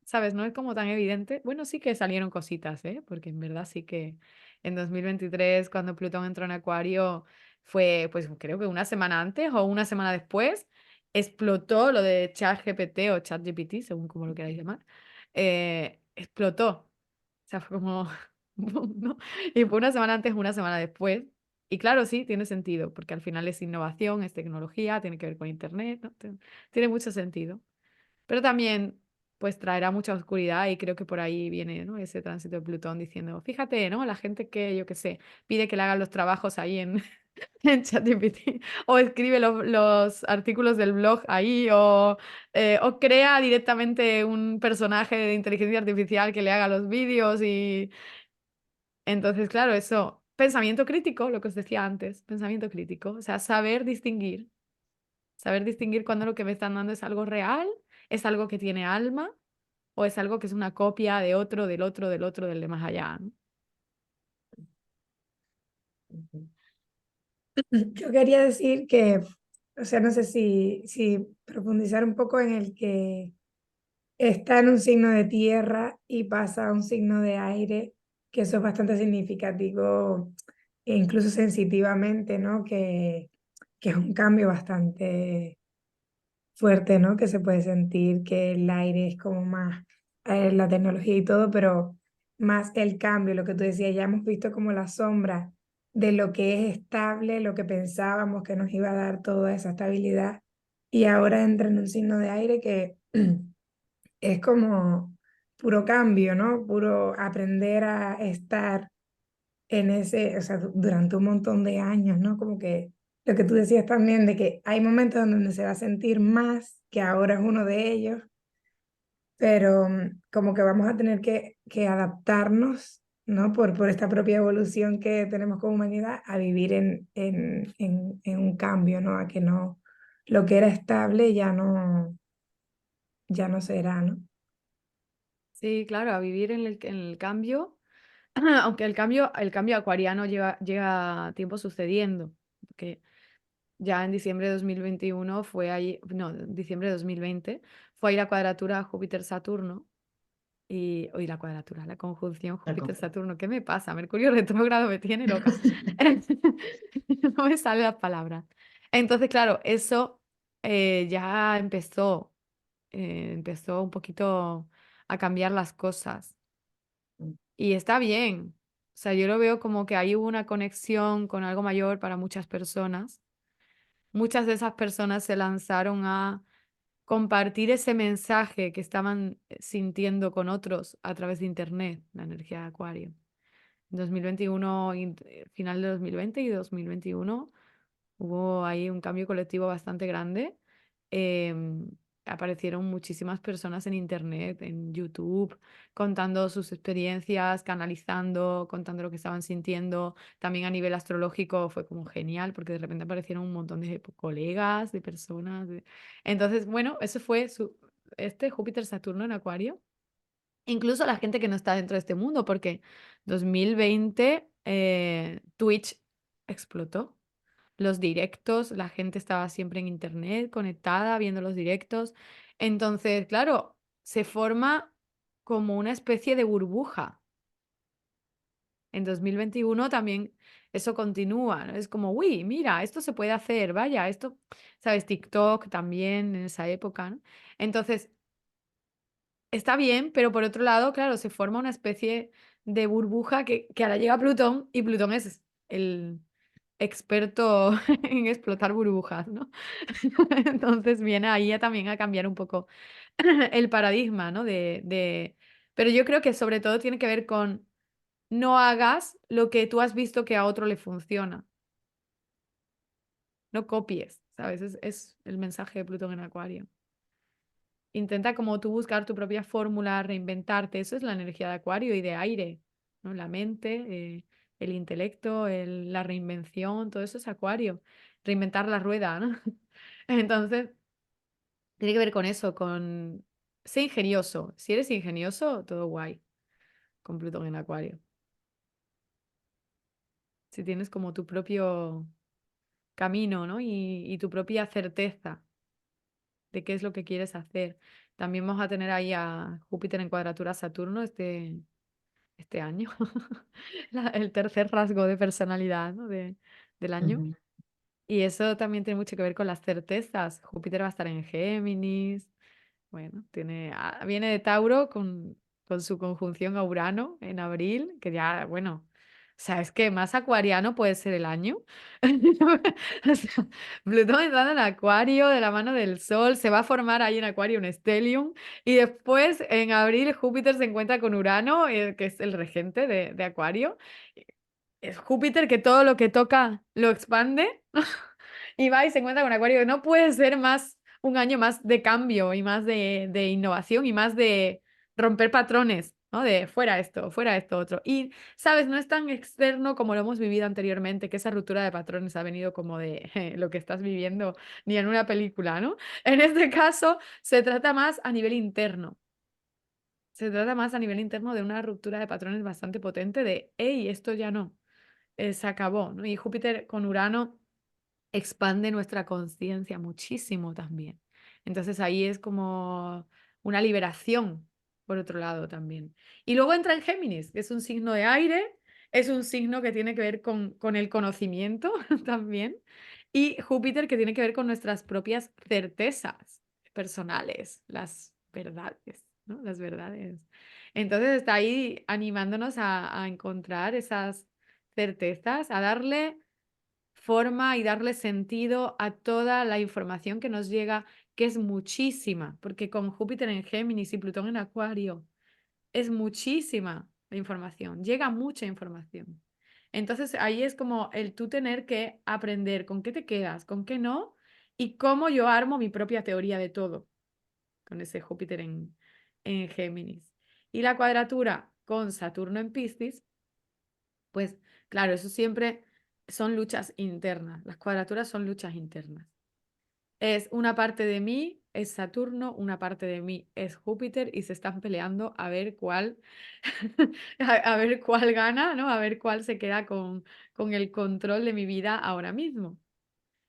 B: ¿sabes? No es como tan evidente. Bueno, sí que salieron cositas, ¿eh? Porque en verdad sí que en 2023, cuando Plutón entró en Acuario, fue, pues creo que una semana antes o una semana después, explotó lo de ChatGPT o ChatGPT, según como lo queráis llamar. Explotó. O sea, fue como... boom, ¿no? Y fue una semana antes, una semana después. Y claro, sí, tiene sentido, porque al final es innovación, es tecnología, tiene que ver con Internet, ¿no? Tiene mucho sentido. Pero también, pues traerá mucha oscuridad y creo que por ahí viene, ¿no? Ese tránsito de Plutón diciendo, fíjate, ¿no? La gente que, yo qué sé, pide que le hagan los trabajos ahí en, en ChatGPT o escribe los artículos del blog ahí o crea directamente un personaje de inteligencia artificial que le haga los vídeos y entonces, claro, eso, pensamiento crítico, lo que os decía antes, pensamiento crítico, o sea, saber distinguir cuando lo que me están dando es algo real, es algo que tiene alma o es algo que es una copia de otro, del otro, del otro, del de más allá, ¿no?
C: Yo quería decir que, o sea, no sé si profundizar un poco en el que está en un signo de tierra y pasa a un signo de aire, que eso es bastante significativo, e incluso sensitivamente, ¿no? Que es un cambio bastante fuerte, ¿no? Que se puede sentir que el aire es como más la tecnología y todo, pero más el cambio, lo que tú decías, ya hemos visto como la sombra de lo que es estable, lo que pensábamos que nos iba a dar toda esa estabilidad, y ahora entra en un signo de aire que es como puro cambio, ¿no? Puro aprender a estar en ese, o sea, durante un montón de años, ¿no? Como que lo que tú decías también de que hay momentos en donde se va a sentir más, que ahora es uno de ellos, pero como que vamos a tener que adaptarnos, ¿no? Por esta propia evolución que tenemos como humanidad a vivir en un cambio, ¿no? A que no, lo que era estable ya no será, ¿no?
B: Sí, claro, a vivir en el cambio, aunque el cambio acuariano lleva tiempo sucediendo, porque ya en diciembre de 2021 fue ahí, no, en diciembre de 2020 fue ahí la cuadratura Júpiter-Saturno. Y hoy la cuadratura, la conjunción
A: La conjunción.
B: Júpiter-Saturno, ¿qué me pasa? Mercurio retrógrado me tiene loca. No me salen las palabras. Entonces, claro, eso ya empezó un poquito a cambiar las cosas. Y está bien. O sea, yo lo veo como que ahí hubo una conexión con algo mayor para muchas personas. Muchas de esas personas se lanzaron a compartir ese mensaje que estaban sintiendo con otros a través de Internet, la energía de Acuario. En 2021, final de 2020 y 2021, hubo ahí un cambio colectivo bastante grande. Em, Aparecieron muchísimas personas en Internet, en YouTube, contando sus experiencias, canalizando, contando lo que estaban sintiendo. También a nivel astrológico fue como genial, porque de repente aparecieron un montón de colegas, de personas. Entonces, bueno, eso fue este Júpiter-Saturno en Acuario. Incluso la gente que no está dentro de este mundo, porque 2020 Twitch explotó. Los directos, la gente estaba siempre en internet, conectada, viendo los directos. Entonces, claro, se forma como una especie de burbuja. En 2021 también eso continúa, ¿no? Es como, uy, mira, esto se puede hacer, vaya, esto, ¿sabes? TikTok también en esa época, ¿no? Entonces, está bien, pero por otro lado, claro, se forma una especie de burbuja que ahora llega Plutón y Plutón es el experto en explotar burbujas, ¿no? Entonces viene ahí también a cambiar un poco el paradigma, ¿no? Pero yo creo que sobre todo tiene que ver con no hagas lo que tú has visto que a otro le funciona. No copies, ¿sabes? Es el mensaje de Plutón en Acuario. Intenta como tú buscar tu propia fórmula, reinventarte. Eso es la energía de Acuario y de aire, ¿no? La mente, el intelecto, la reinvención, todo eso es Acuario. Reinventar la rueda, ¿no? Entonces, tiene que ver con eso, con ser ingenioso. Si eres ingenioso, todo guay, con Plutón en Acuario. Si tienes como tu propio camino, ¿no? Y tu propia certeza de qué es lo que quieres hacer. También vamos a tener ahí a Júpiter en cuadratura a Saturno este año. El tercer rasgo de personalidad, ¿no? del año.
A: Ujú.
B: Y eso también tiene mucho que ver con las certezas. Júpiter va a estar en Géminis. Bueno, viene de Tauro con su conjunción a Urano en abril, que ya, bueno, o sea, es que más acuariano puede ser el año. O sea, Plutón entrando en Acuario de la mano del Sol, se va a formar ahí en Acuario un stellium, y después en abril Júpiter se encuentra con Urano, que es el regente de Acuario. Es Júpiter que todo lo que toca lo expande. Y va y se encuentra con Acuario. No puede ser más un año más de cambio y más de innovación y más de romper patrones, ¿no? De fuera esto otro. Y, ¿sabes? No es tan externo como lo hemos vivido anteriormente, que esa ruptura de patrones ha venido como de lo que estás viviendo ni en una película, ¿no? En este caso, se trata más a nivel interno. Se trata más a nivel interno de una ruptura de patrones bastante potente de, hey, esto ya no, se acabó, ¿no? Y Júpiter con Urano expande nuestra conciencia muchísimo también. Entonces ahí es como una liberación, por otro lado también. Y luego entra en Géminis, que es un signo de aire, es un signo que tiene que ver con el conocimiento también, y Júpiter que tiene que ver con nuestras propias certezas personales, las verdades, ¿no? Las verdades. Entonces está ahí animándonos a encontrar esas certezas, a darle forma y darle sentido a toda la información que nos llega, que es muchísima, porque con Júpiter en Géminis y Plutón en Acuario es muchísima la información, llega mucha información. Entonces ahí es como el tú tener que aprender con qué te quedas, con qué no, y cómo yo armo mi propia teoría de todo con ese Júpiter en Géminis. Y la cuadratura con Saturno en Piscis, pues claro, eso siempre son luchas internas. Las cuadraturas son luchas internas. Es una parte de mí, es Saturno, una parte de mí es Júpiter y se están peleando a ver cuál, a ver cuál gana, ¿no? A ver cuál se queda con el control de mi vida ahora mismo.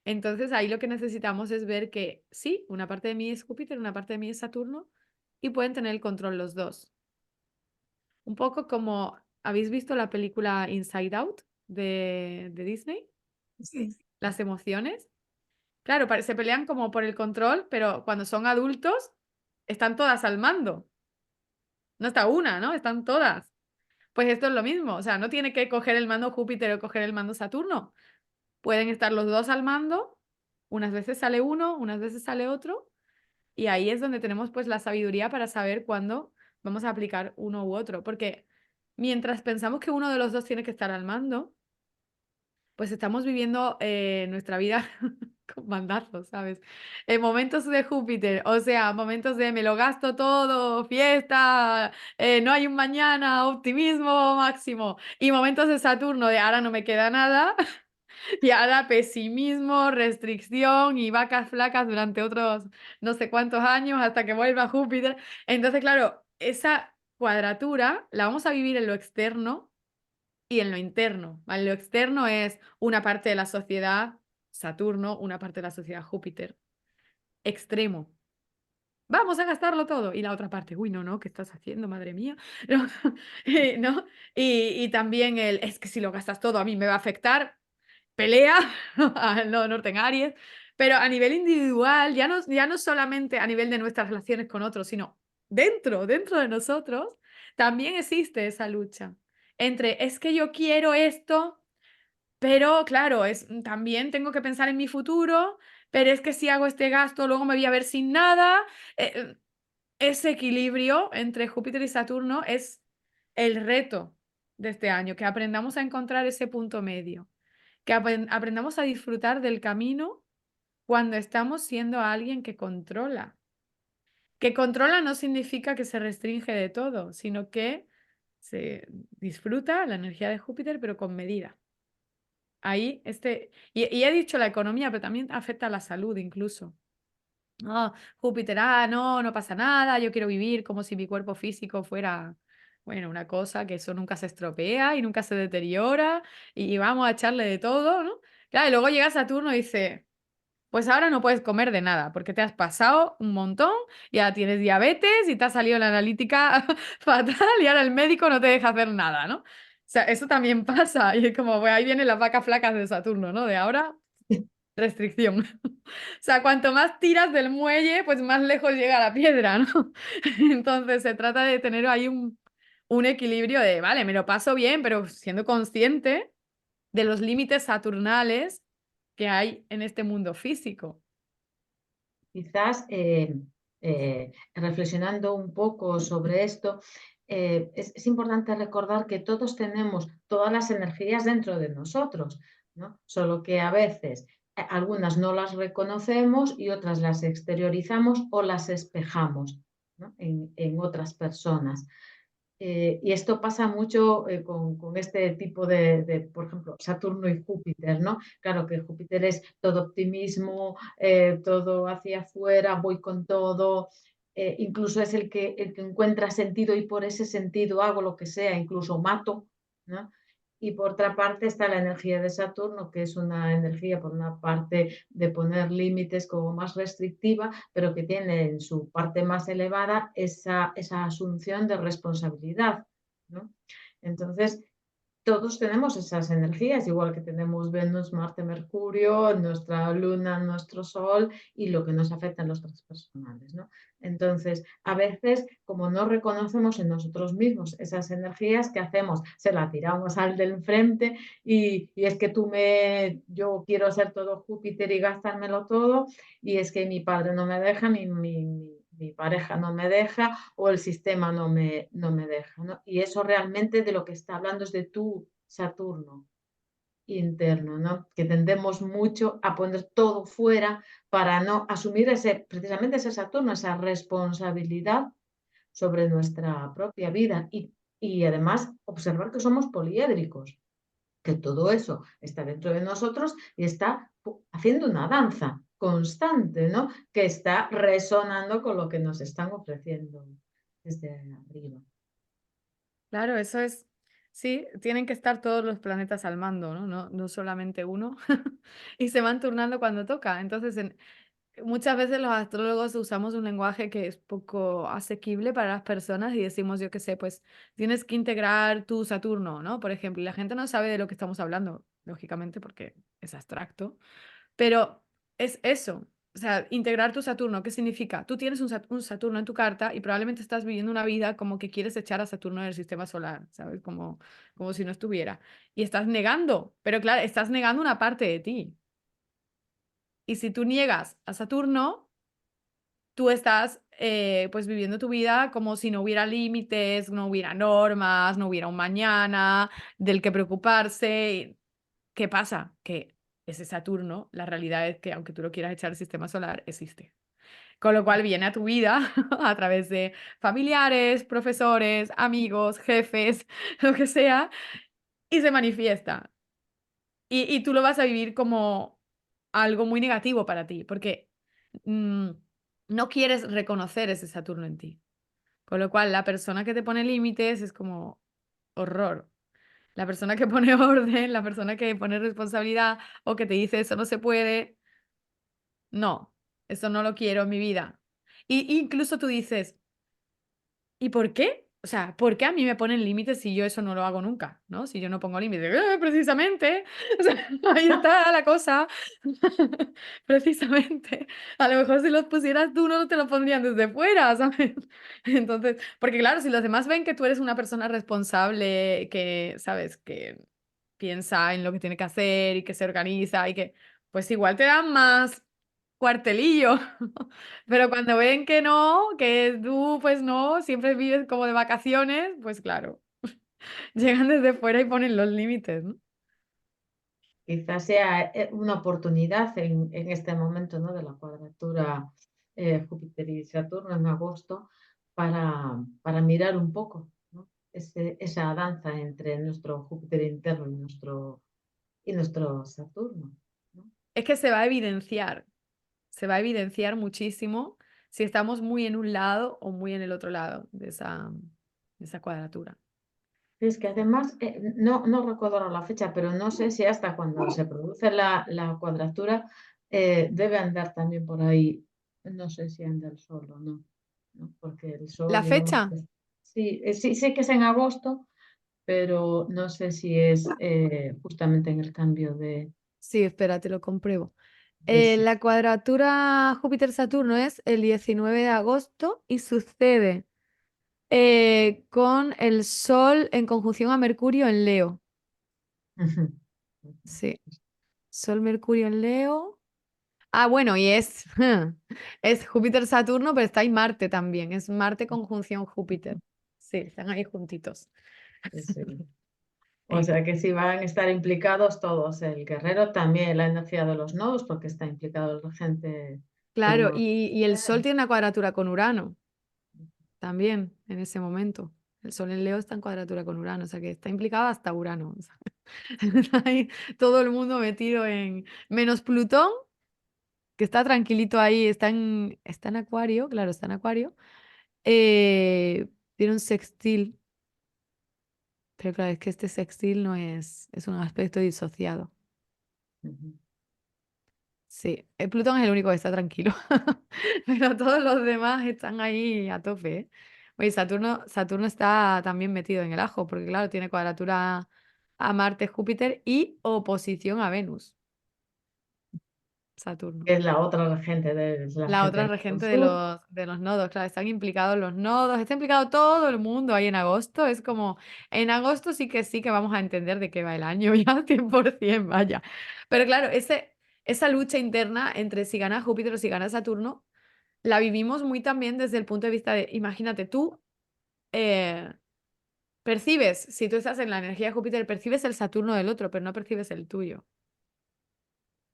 B: Entonces ahí lo que necesitamos es ver que sí, una parte de mí es Júpiter, una parte de mí es Saturno y pueden tener el control los dos. Un poco como, ¿habéis visto la película Inside Out de Disney?
C: Sí.
B: Las emociones. Claro, se pelean como por el control, pero cuando son adultos están todas al mando. No está una, ¿no? Están todas. Pues esto es lo mismo, o sea, no tiene que coger el mando Júpiter o coger el mando Saturno. Pueden estar los dos al mando, unas veces sale uno, unas veces sale otro, y ahí es donde tenemos pues la sabiduría para saber cuándo vamos a aplicar uno u otro, porque mientras pensamos que uno de los dos tiene que estar al mando, pues estamos viviendo nuestra vida con bandazos, ¿sabes? En momentos de Júpiter, o sea, momentos de me lo gasto todo, fiesta, no hay un mañana, optimismo máximo, y momentos de Saturno de ahora no me queda nada, y ahora pesimismo, restricción y vacas flacas durante otros no sé cuántos años hasta que vuelva Júpiter. Entonces, claro, esa cuadratura la vamos a vivir en lo externo y en lo interno, ¿vale? Lo externo es una parte de la sociedad, Saturno, una parte de la sociedad, Júpiter. Extremo. Vamos a gastarlo todo. Y la otra parte, uy, no, no, ¿qué estás haciendo, madre mía? ¿No? ¿No? Y también es que si lo gastas todo a mí me va a afectar. Pelea al nodo norte en Aries. Pero a nivel individual, ya no solamente a nivel de nuestras relaciones con otros, sino dentro de nosotros, también existe esa lucha entre es que yo quiero esto, pero claro, también tengo que pensar en mi futuro, pero es que si hago este gasto, luego me voy a ver sin nada. Ese equilibrio entre Júpiter y Saturno es el reto de este año, que aprendamos a encontrar ese punto medio, que aprendamos a disfrutar del camino cuando estamos siendo alguien que controla. Que controla no significa que se restringe de todo, sino que se disfruta la energía de Júpiter, pero con medida. Ahí, y he dicho la economía, pero también afecta a la salud incluso. No, Júpiter, no, no pasa nada, yo quiero vivir como si mi cuerpo físico fuera, bueno, una cosa que eso nunca se estropea y nunca se deteriora y vamos a echarle de todo, ¿no? Claro, y luego llega Saturno y dice, pues ahora no puedes comer de nada porque te has pasado un montón, ya tienes diabetes y te ha salido la analítica fatal y ahora el médico no te deja hacer nada, ¿no? O sea, eso también pasa y es como, bueno, ahí vienen las vacas flacas de Saturno, ¿no? De ahora, restricción. O sea, cuanto más tiras del muelle, pues más lejos llega la piedra, ¿no? Entonces se trata de tener ahí un equilibrio de, vale, me lo paso bien, pero siendo consciente de los límites saturnales que hay en este mundo físico.
A: Quizás reflexionando un poco sobre esto, es importante recordar que todos tenemos todas las energías dentro de nosotros, ¿no? Solo que a veces algunas no las reconocemos y otras las exteriorizamos o las espejamos, ¿no? en otras personas. Y esto pasa mucho con este tipo por ejemplo, Saturno y Júpiter, ¿no? Claro que Júpiter es todo optimismo, todo hacia afuera, voy con todo, incluso es el que encuentra sentido y por ese sentido hago lo que sea, incluso mato, ¿no? Y por otra parte está la energía de Saturno, que es una energía, por una parte, de poner límites como más restrictiva, pero que tiene en su parte más elevada esa asunción de responsabilidad, ¿no? Entonces, todos tenemos esas energías, igual que tenemos Venus, Marte, Mercurio, nuestra Luna, nuestro Sol y lo que nos afecta en los transpersonales, ¿no? Entonces, a veces, como no reconocemos en nosotros mismos esas energías, ¿qué hacemos? Se la tiramos al del frente y es que yo quiero ser todo Júpiter y gastármelo todo y es que mi padre no me deja, mi pareja no me deja o el sistema no me deja, ¿no? Y eso realmente de lo que está hablando es de tu Saturno interno, ¿no? Que tendemos mucho a poner todo fuera para no asumir precisamente ese Saturno, esa responsabilidad sobre nuestra propia vida y además observar que somos poliédricos, que todo eso está dentro de nosotros y está haciendo una danza constante, ¿no? Que está resonando con lo que nos están ofreciendo desde arriba.
B: Claro, eso es, sí, tienen que estar todos los planetas al mando, ¿no? No solamente uno, y se van turnando cuando toca. Entonces, muchas veces los astrólogos usamos un lenguaje que es poco asequible para las personas y decimos, yo qué sé, pues tienes que integrar tu Saturno, ¿no? Por ejemplo, y la gente no sabe de lo que estamos hablando, lógicamente, porque es abstracto, pero es eso. o sea, integrar tu Saturno, ¿qué significa? Tú tienes un Saturno en tu carta y probablemente estás viviendo una vida como que quieres echar a Saturno del sistema solar, ¿sabes? Como si no estuviera. Y estás negando, pero claro, estás negando una parte de ti. Y si tú niegas a Saturno, tú estás pues viviendo tu vida como si no hubiera límites, no hubiera normas, no hubiera un mañana del que preocuparse. ¿Qué pasa? Que ese Saturno, la realidad es que aunque tú lo quieras echar al sistema solar, existe. Con lo cual viene a tu vida a través de familiares, profesores, amigos, jefes, lo que sea, y se manifiesta. Y tú lo vas a vivir como algo muy negativo para ti, porque mm, no quieres reconocer ese Saturno en ti. Con lo cual, la persona que te pone límites es como horror. La persona que pone orden, la persona que pone responsabilidad o que te dice eso no se puede, no, eso no lo quiero en mi vida. Y incluso tú dices, ¿y por qué? O sea, ¿por qué a mí me ponen límites si yo eso no lo hago nunca? ¿No? Si yo no pongo límites. Precisamente. O sea, ahí está la cosa. Precisamente. A lo mejor si los pusieras tú no te lo pondrían desde fuera, ¿sabes? Entonces, porque claro, si los demás ven que tú eres una persona responsable, que, ¿sabes? Que piensa en lo que tiene que hacer y que se organiza y que, pues igual te dan más cuartelillo. Pero cuando ven que no, que tú pues no, siempre vives como de vacaciones, pues claro, llegan desde fuera y ponen los límites, ¿no?
A: Quizás sea una oportunidad en este momento, ¿no? De la cuadratura Júpiter y Saturno en agosto para mirar un poco, ¿no? Esa danza entre nuestro Júpiter interno y nuestro Saturno, ¿no?
B: Es que se va a evidenciar muchísimo si estamos muy en un lado o muy en el otro lado de esa cuadratura.
A: Es que además, no recuerdo ahora la fecha, pero no sé si hasta cuando se produce la cuadratura debe andar también por ahí, no sé si anda el sol o no, ¿no? Porque el sol,
B: La
A: digamos,
B: fecha,
A: sí, sí, sé que es en agosto, pero no sé si es justamente en el cambio
B: sí, espera, te lo compruebo.
A: de sí.
B: La cuadratura Júpiter-Saturno es el 19 de agosto y sucede con el Sol en conjunción a Mercurio en Leo. Sí, Sol, Mercurio en Leo. Ah, bueno, y es Júpiter-Saturno, pero está ahí Marte también. Es Marte conjunción Júpiter. Sí, están ahí juntitos.
A: Sí. O
B: Venga.
A: sea que sí van a estar implicados todos. El guerrero también, la energía de los nodos, porque está implicado el regente del
B: Claro,
A: nodo.
B: y el Sol tiene una cuadratura con Urano también en ese momento. El Sol en Leo está en cuadratura con Urano, o sea que está implicado hasta Urano. O sea, está ahí todo el mundo metido en... Menos Plutón, que está tranquilito ahí, está en Acuario, claro, está en Acuario. Tiene un sextil, pero claro, es que este sextil no es un aspecto disociado.
A: Ujú.
B: Sí, el Plutón es el único que está tranquilo, pero todos los demás están ahí a tope, ¿eh? Oye, Saturno está también metido en el ajo, porque claro, tiene cuadratura a Marte, Júpiter y oposición a Venus, Saturno.
A: Que es la otra regente la
B: La
A: regente
B: otra
A: del nodo
B: regente de
A: sur.
B: los nodos, claro, están implicados los nodos, está implicado todo el mundo ahí en agosto. Es como, en agosto sí que vamos a entender de qué va el año ya, 100%, vaya. Pero claro, esa lucha interna entre si gana Júpiter o si gana Saturno, la vivimos muy también desde el punto de vista de, imagínate, tú eh, percibes, si tú estás en la energía de Júpiter, percibes el Saturno del otro, pero no percibes el tuyo.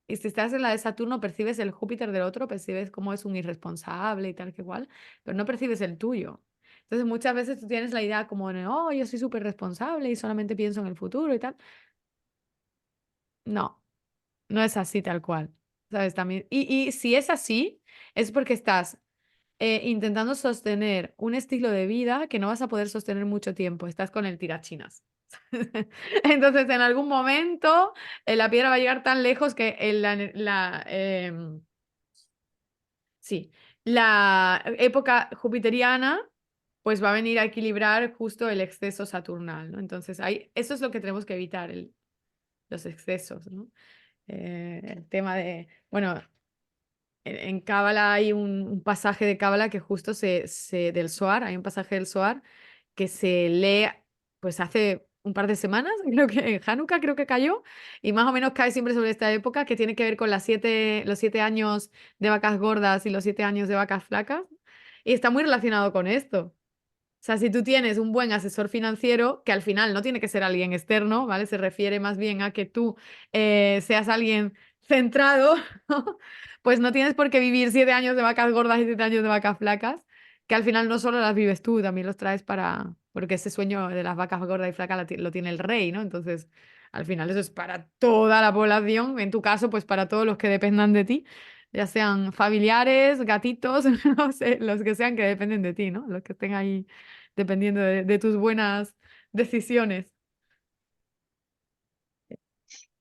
B: Y si estás en la de Saturno, percibes el Júpiter del otro, percibes cómo es un irresponsable y tal que igual, pero no percibes el tuyo. Entonces muchas veces tú tienes la idea como de, oh, yo soy súper responsable y solamente pienso en el futuro y tal. No, no es así tal cual. ¿Sabes? También. Y si es así, es porque estás intentando sostener un estilo de vida que no vas a poder sostener mucho tiempo. Estás con el tirachinas. Entonces, en algún momento, la piedra va a llegar tan lejos que sí, la época jupiteriana, pues va a venir a equilibrar justo el exceso saturnal, ¿no? Entonces, eso es lo que tenemos que evitar, los excesos, ¿no? El tema de, bueno, en Cábala hay un pasaje de Cábala que justo del Zohar, hay un pasaje del Zohar que se lee pues hace un par de semanas, creo que en Hanukkah creo que cayó, y más o menos cae siempre sobre esta época que tiene que ver con los 7 años de vacas gordas y los 7 años de vacas flacas, y está muy relacionado con esto. O sea, si tú tienes un buen asesor financiero, que al final no tiene que ser alguien externo, ¿vale? Se refiere más bien a que tú seas alguien centrado, ¿no? Pues no tienes por qué vivir 7 años de vacas gordas y 7 años de vacas flacas, que al final no solo las vives tú, también los traes porque ese sueño de las vacas gordas y flacas lo tiene el rey, ¿no? Entonces, al final eso es para toda la población, en tu caso, pues para todos los que dependan de ti, ya sean familiares, gatitos, no sé, los que sean que dependen de ti, ¿no? Los que estén ahí dependiendo de tus buenas decisiones.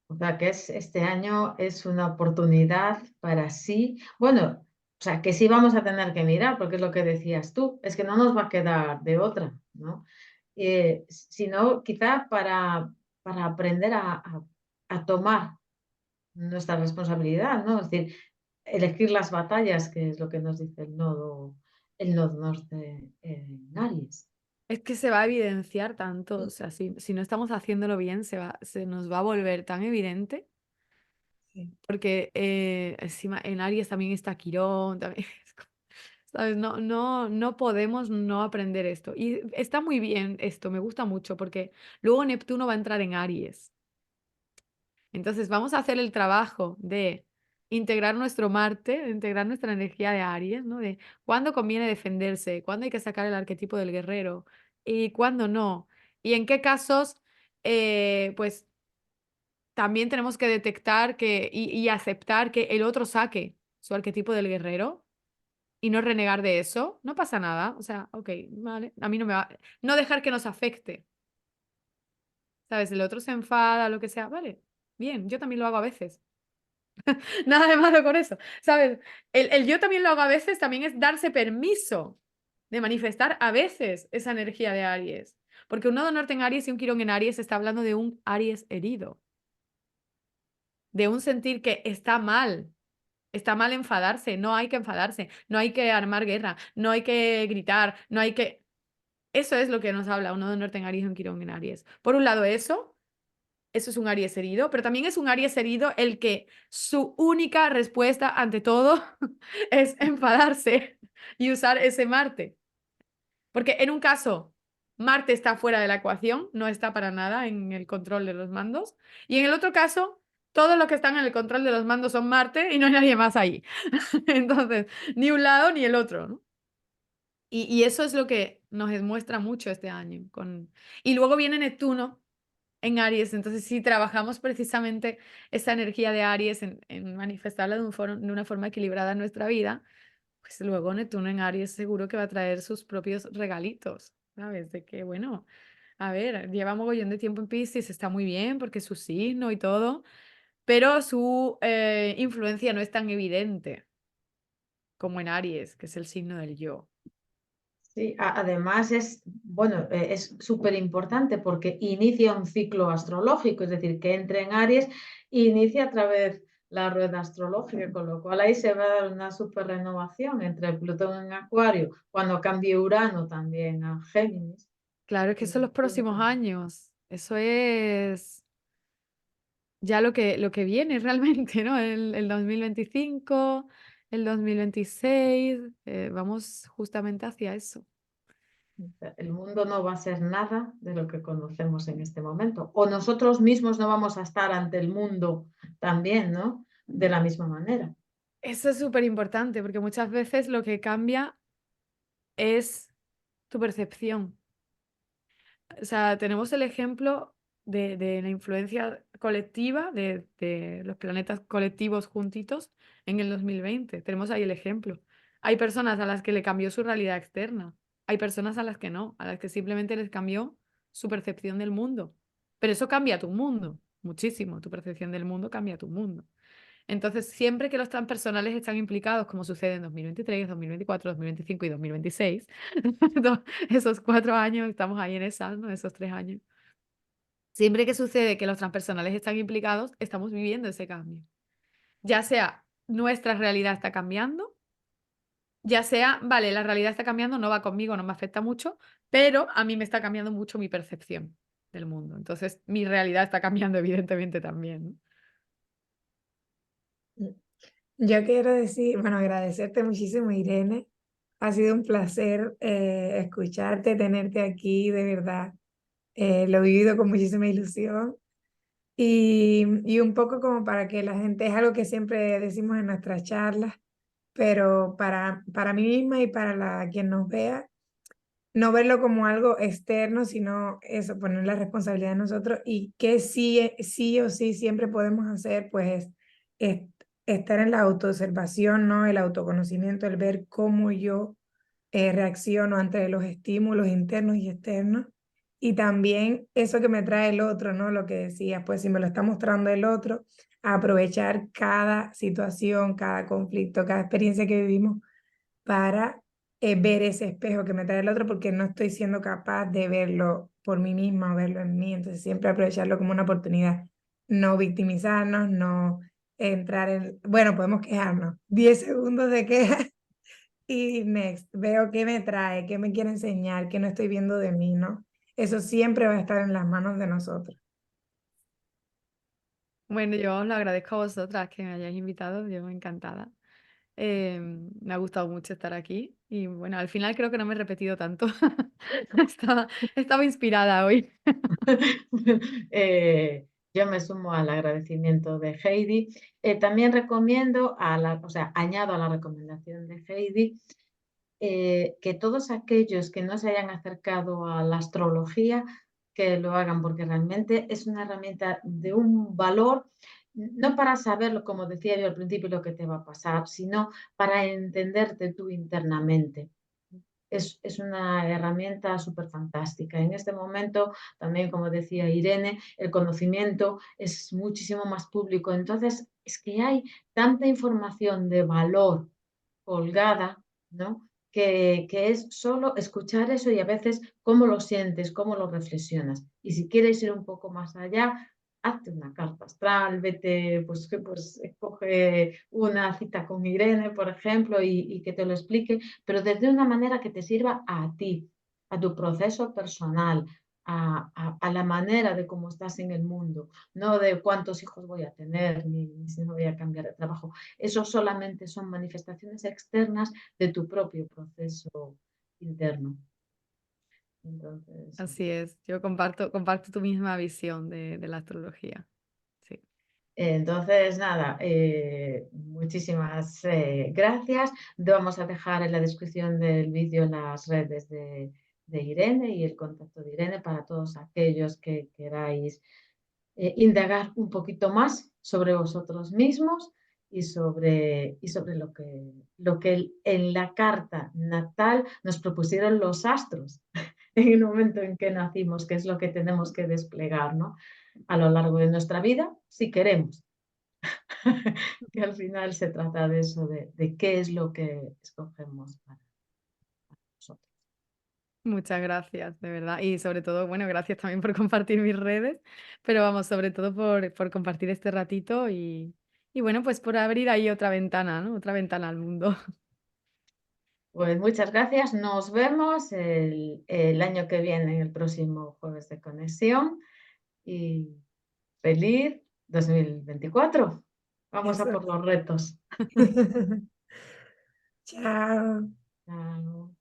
A: O sea, que este año es una oportunidad para sí. Bueno, o sea, que sí vamos a tener que mirar, porque es lo que decías tú, es que no nos va a quedar de otra, ¿no? Sino quizá para aprender a tomar nuestra responsabilidad, ¿no? Es decir, elegir las batallas, que es lo que nos dice el nodo norte en Aries.
B: Es que se va a evidenciar tanto, o sea, si no estamos haciéndolo bien, se nos va a volver tan evidente,
C: Sí.
B: porque encima en Aries también está Quirón, también, ¿sabes? No podemos no aprender esto. Y está muy bien esto, me gusta mucho, porque luego Neptuno va a entrar en Aries. Entonces vamos a hacer el trabajo de integrar nuestro Marte, de integrar nuestra energía de Aries, ¿no? De cuándo conviene defenderse, cuándo hay que sacar el arquetipo del guerrero y cuándo no. Y en qué casos, pues también tenemos que detectar y aceptar que el otro saque su arquetipo del guerrero y no renegar de eso. No pasa nada. O sea, ok, vale, a mí no me va. No dejar que nos afecte. ¿Sabes? El otro se enfada, lo que sea. Vale, bien, yo también lo hago a veces. Nada de malo con eso, ¿sabes? El yo también lo hago a veces, también es darse permiso de manifestar a veces esa energía de Aries. Porque un nodo norte en Aries y un Quirón en Aries está hablando de un Aries herido. De un sentir que está mal. Está mal enfadarse, no hay que enfadarse, no hay que armar guerra, no hay que gritar, no hay que... Eso es lo que nos habla un nodo norte en Aries y un Quirón en Aries. Por un lado eso es un Aries herido, pero también es un Aries herido el que su única respuesta ante todo es enfadarse y usar ese Marte. Porque en un caso, Marte está fuera de la ecuación, no está para nada en el control de los mandos. Y en el otro caso, todos los que están en el control de los mandos son Marte y no hay nadie más ahí. Entonces, ni un lado ni el otro, ¿no? Y eso es lo que nos muestra mucho este año. Y luego viene Neptuno en Aries, entonces si trabajamos precisamente esa energía de Aries en manifestarla de una forma equilibrada en nuestra vida, pues luego Neptuno en Aries seguro que va a traer sus propios regalitos, ¿sabes? De que, bueno, a ver, lleva mogollón de tiempo en Piscis, está muy bien porque es su signo y todo, pero su influencia no es tan evidente como en Aries, que es el signo del yo.
A: Sí, además bueno, es súper importante porque inicia un ciclo astrológico, es decir, que entre en Aries e inicia otra vez la rueda astrológica, con lo cual ahí se va a dar una súper renovación entre Plutón en Acuario, cuando cambie Urano también a Géminis.
B: Claro, es que
A: Y
B: son los
A: Neptuno
B: próximos
A: también.
B: años, eso es ya lo que viene realmente, ¿no? El 2025, el 2026, vamos justamente hacia eso.
A: El mundo no va a ser nada de lo que conocemos en este momento. O nosotros mismos no vamos a estar ante el mundo también, ¿no? De la misma manera.
B: Eso es súper importante porque muchas veces lo que cambia es tu percepción. O sea, tenemos el ejemplo de la influencia colectiva, de los planetas colectivos juntitos en el 2020. Tenemos ahí el ejemplo. Hay personas a las que le cambió su realidad externa. Hay personas a las que no, a las que simplemente les cambió su percepción del mundo. Pero eso cambia tu mundo, muchísimo. Tu percepción del mundo cambia tu mundo. Entonces, siempre que los transpersonales están implicados, como sucede en 2023, 2024, 2025 y 2026, esos 4 años, estamos ahí en esas, ¿no? Esos 3 años. Siempre que sucede que los transpersonales están implicados, estamos viviendo ese cambio. Ya sea nuestra realidad está cambiando, ya sea, vale, la realidad está cambiando, no va conmigo, no me afecta mucho, pero a mí me está cambiando mucho mi percepción del mundo. Entonces, mi realidad está cambiando evidentemente también, ¿no?
C: Yo quiero decir, bueno, agradecerte muchísimo, Irene. Ha sido un placer escucharte, tenerte aquí, de verdad. Lo he vivido con muchísima ilusión. Y un poco como para que la gente, es algo que siempre decimos en nuestras charlas, pero para mí misma y para quien nos vea, no verlo como algo externo, sino eso, poner la responsabilidad en nosotros y que sí, sí o sí siempre podemos hacer, pues, es estar en la autoobservación, ¿no? El autoconocimiento, el ver cómo yo reacciono ante los estímulos internos y externos. Y también eso que me trae el otro, ¿no? Lo que decía, pues si me lo está mostrando el otro, aprovechar cada situación, cada conflicto, cada experiencia que vivimos para ver ese espejo que me trae el otro porque no estoy siendo capaz de verlo por mí misma o verlo en mí. Entonces siempre aprovecharlo como una oportunidad. No victimizarnos, no entrar en, bueno, podemos quejarnos, 10 segundos de queja y next, veo qué me trae, qué me quiere enseñar, qué no estoy viendo de mí, ¿no? Eso siempre va a estar en las manos de nosotros.
B: Bueno, yo os lo agradezco a vosotras que me hayáis invitado, yo encantada. Me ha gustado mucho estar aquí y bueno, al final creo que no me he repetido tanto. Estaba inspirada hoy.
A: Yo me sumo al agradecimiento de Heidi. También recomiendo, o sea, añado a la recomendación de Heidi, que todos aquellos que no se hayan acercado a la astrología, que lo hagan, porque realmente es una herramienta de un valor, no para saberlo, como decía yo al principio, lo que te va a pasar, sino para entenderte tú internamente. Es una herramienta súper fantástica. En este momento, también como decía Irene, el conocimiento es muchísimo más público. Entonces, es que hay tanta información de valor colgada, ¿no? Que es solo escuchar eso y a veces cómo lo sientes, cómo lo reflexionas. Y si quieres ir un poco más allá, hazte una carta astral, vete, pues escoge una cita con Irene, por ejemplo, y que te lo explique, pero desde una manera que te sirva a ti, a tu proceso personal, a la manera de cómo estás en el mundo, no de cuántos hijos voy a tener, ni si me voy a cambiar de trabajo. Eso solamente son manifestaciones externas de tu propio proceso interno. Entonces,
B: Así es, yo comparto tu misma visión de la astrología. Sí.
A: nada, muchísimas gracias. Vamos a dejar en la descripción del vídeo las redes de Irene y el contacto de Irene para todos aquellos que queráis indagar un poquito más sobre vosotros mismos y sobre lo que en la carta natal nos propusieron los astros en el momento en que nacimos, que es lo que tenemos que desplegar, ¿no? A lo largo de nuestra vida, si queremos. Que al final se trata de eso, de qué es lo que escogemos para nosotros.
B: Muchas gracias, de verdad. Y sobre todo, bueno, gracias también por compartir mis redes, pero vamos, sobre todo por compartir este ratito y bueno, pues por abrir ahí otra ventana, ¿no? Otra ventana al mundo.
A: Pues muchas gracias. Nos vemos el año que viene, en el próximo jueves de conexión. Y feliz 2024. Vamos a
C: Eso.
A: por los retos.
C: Chao.
A: Chao.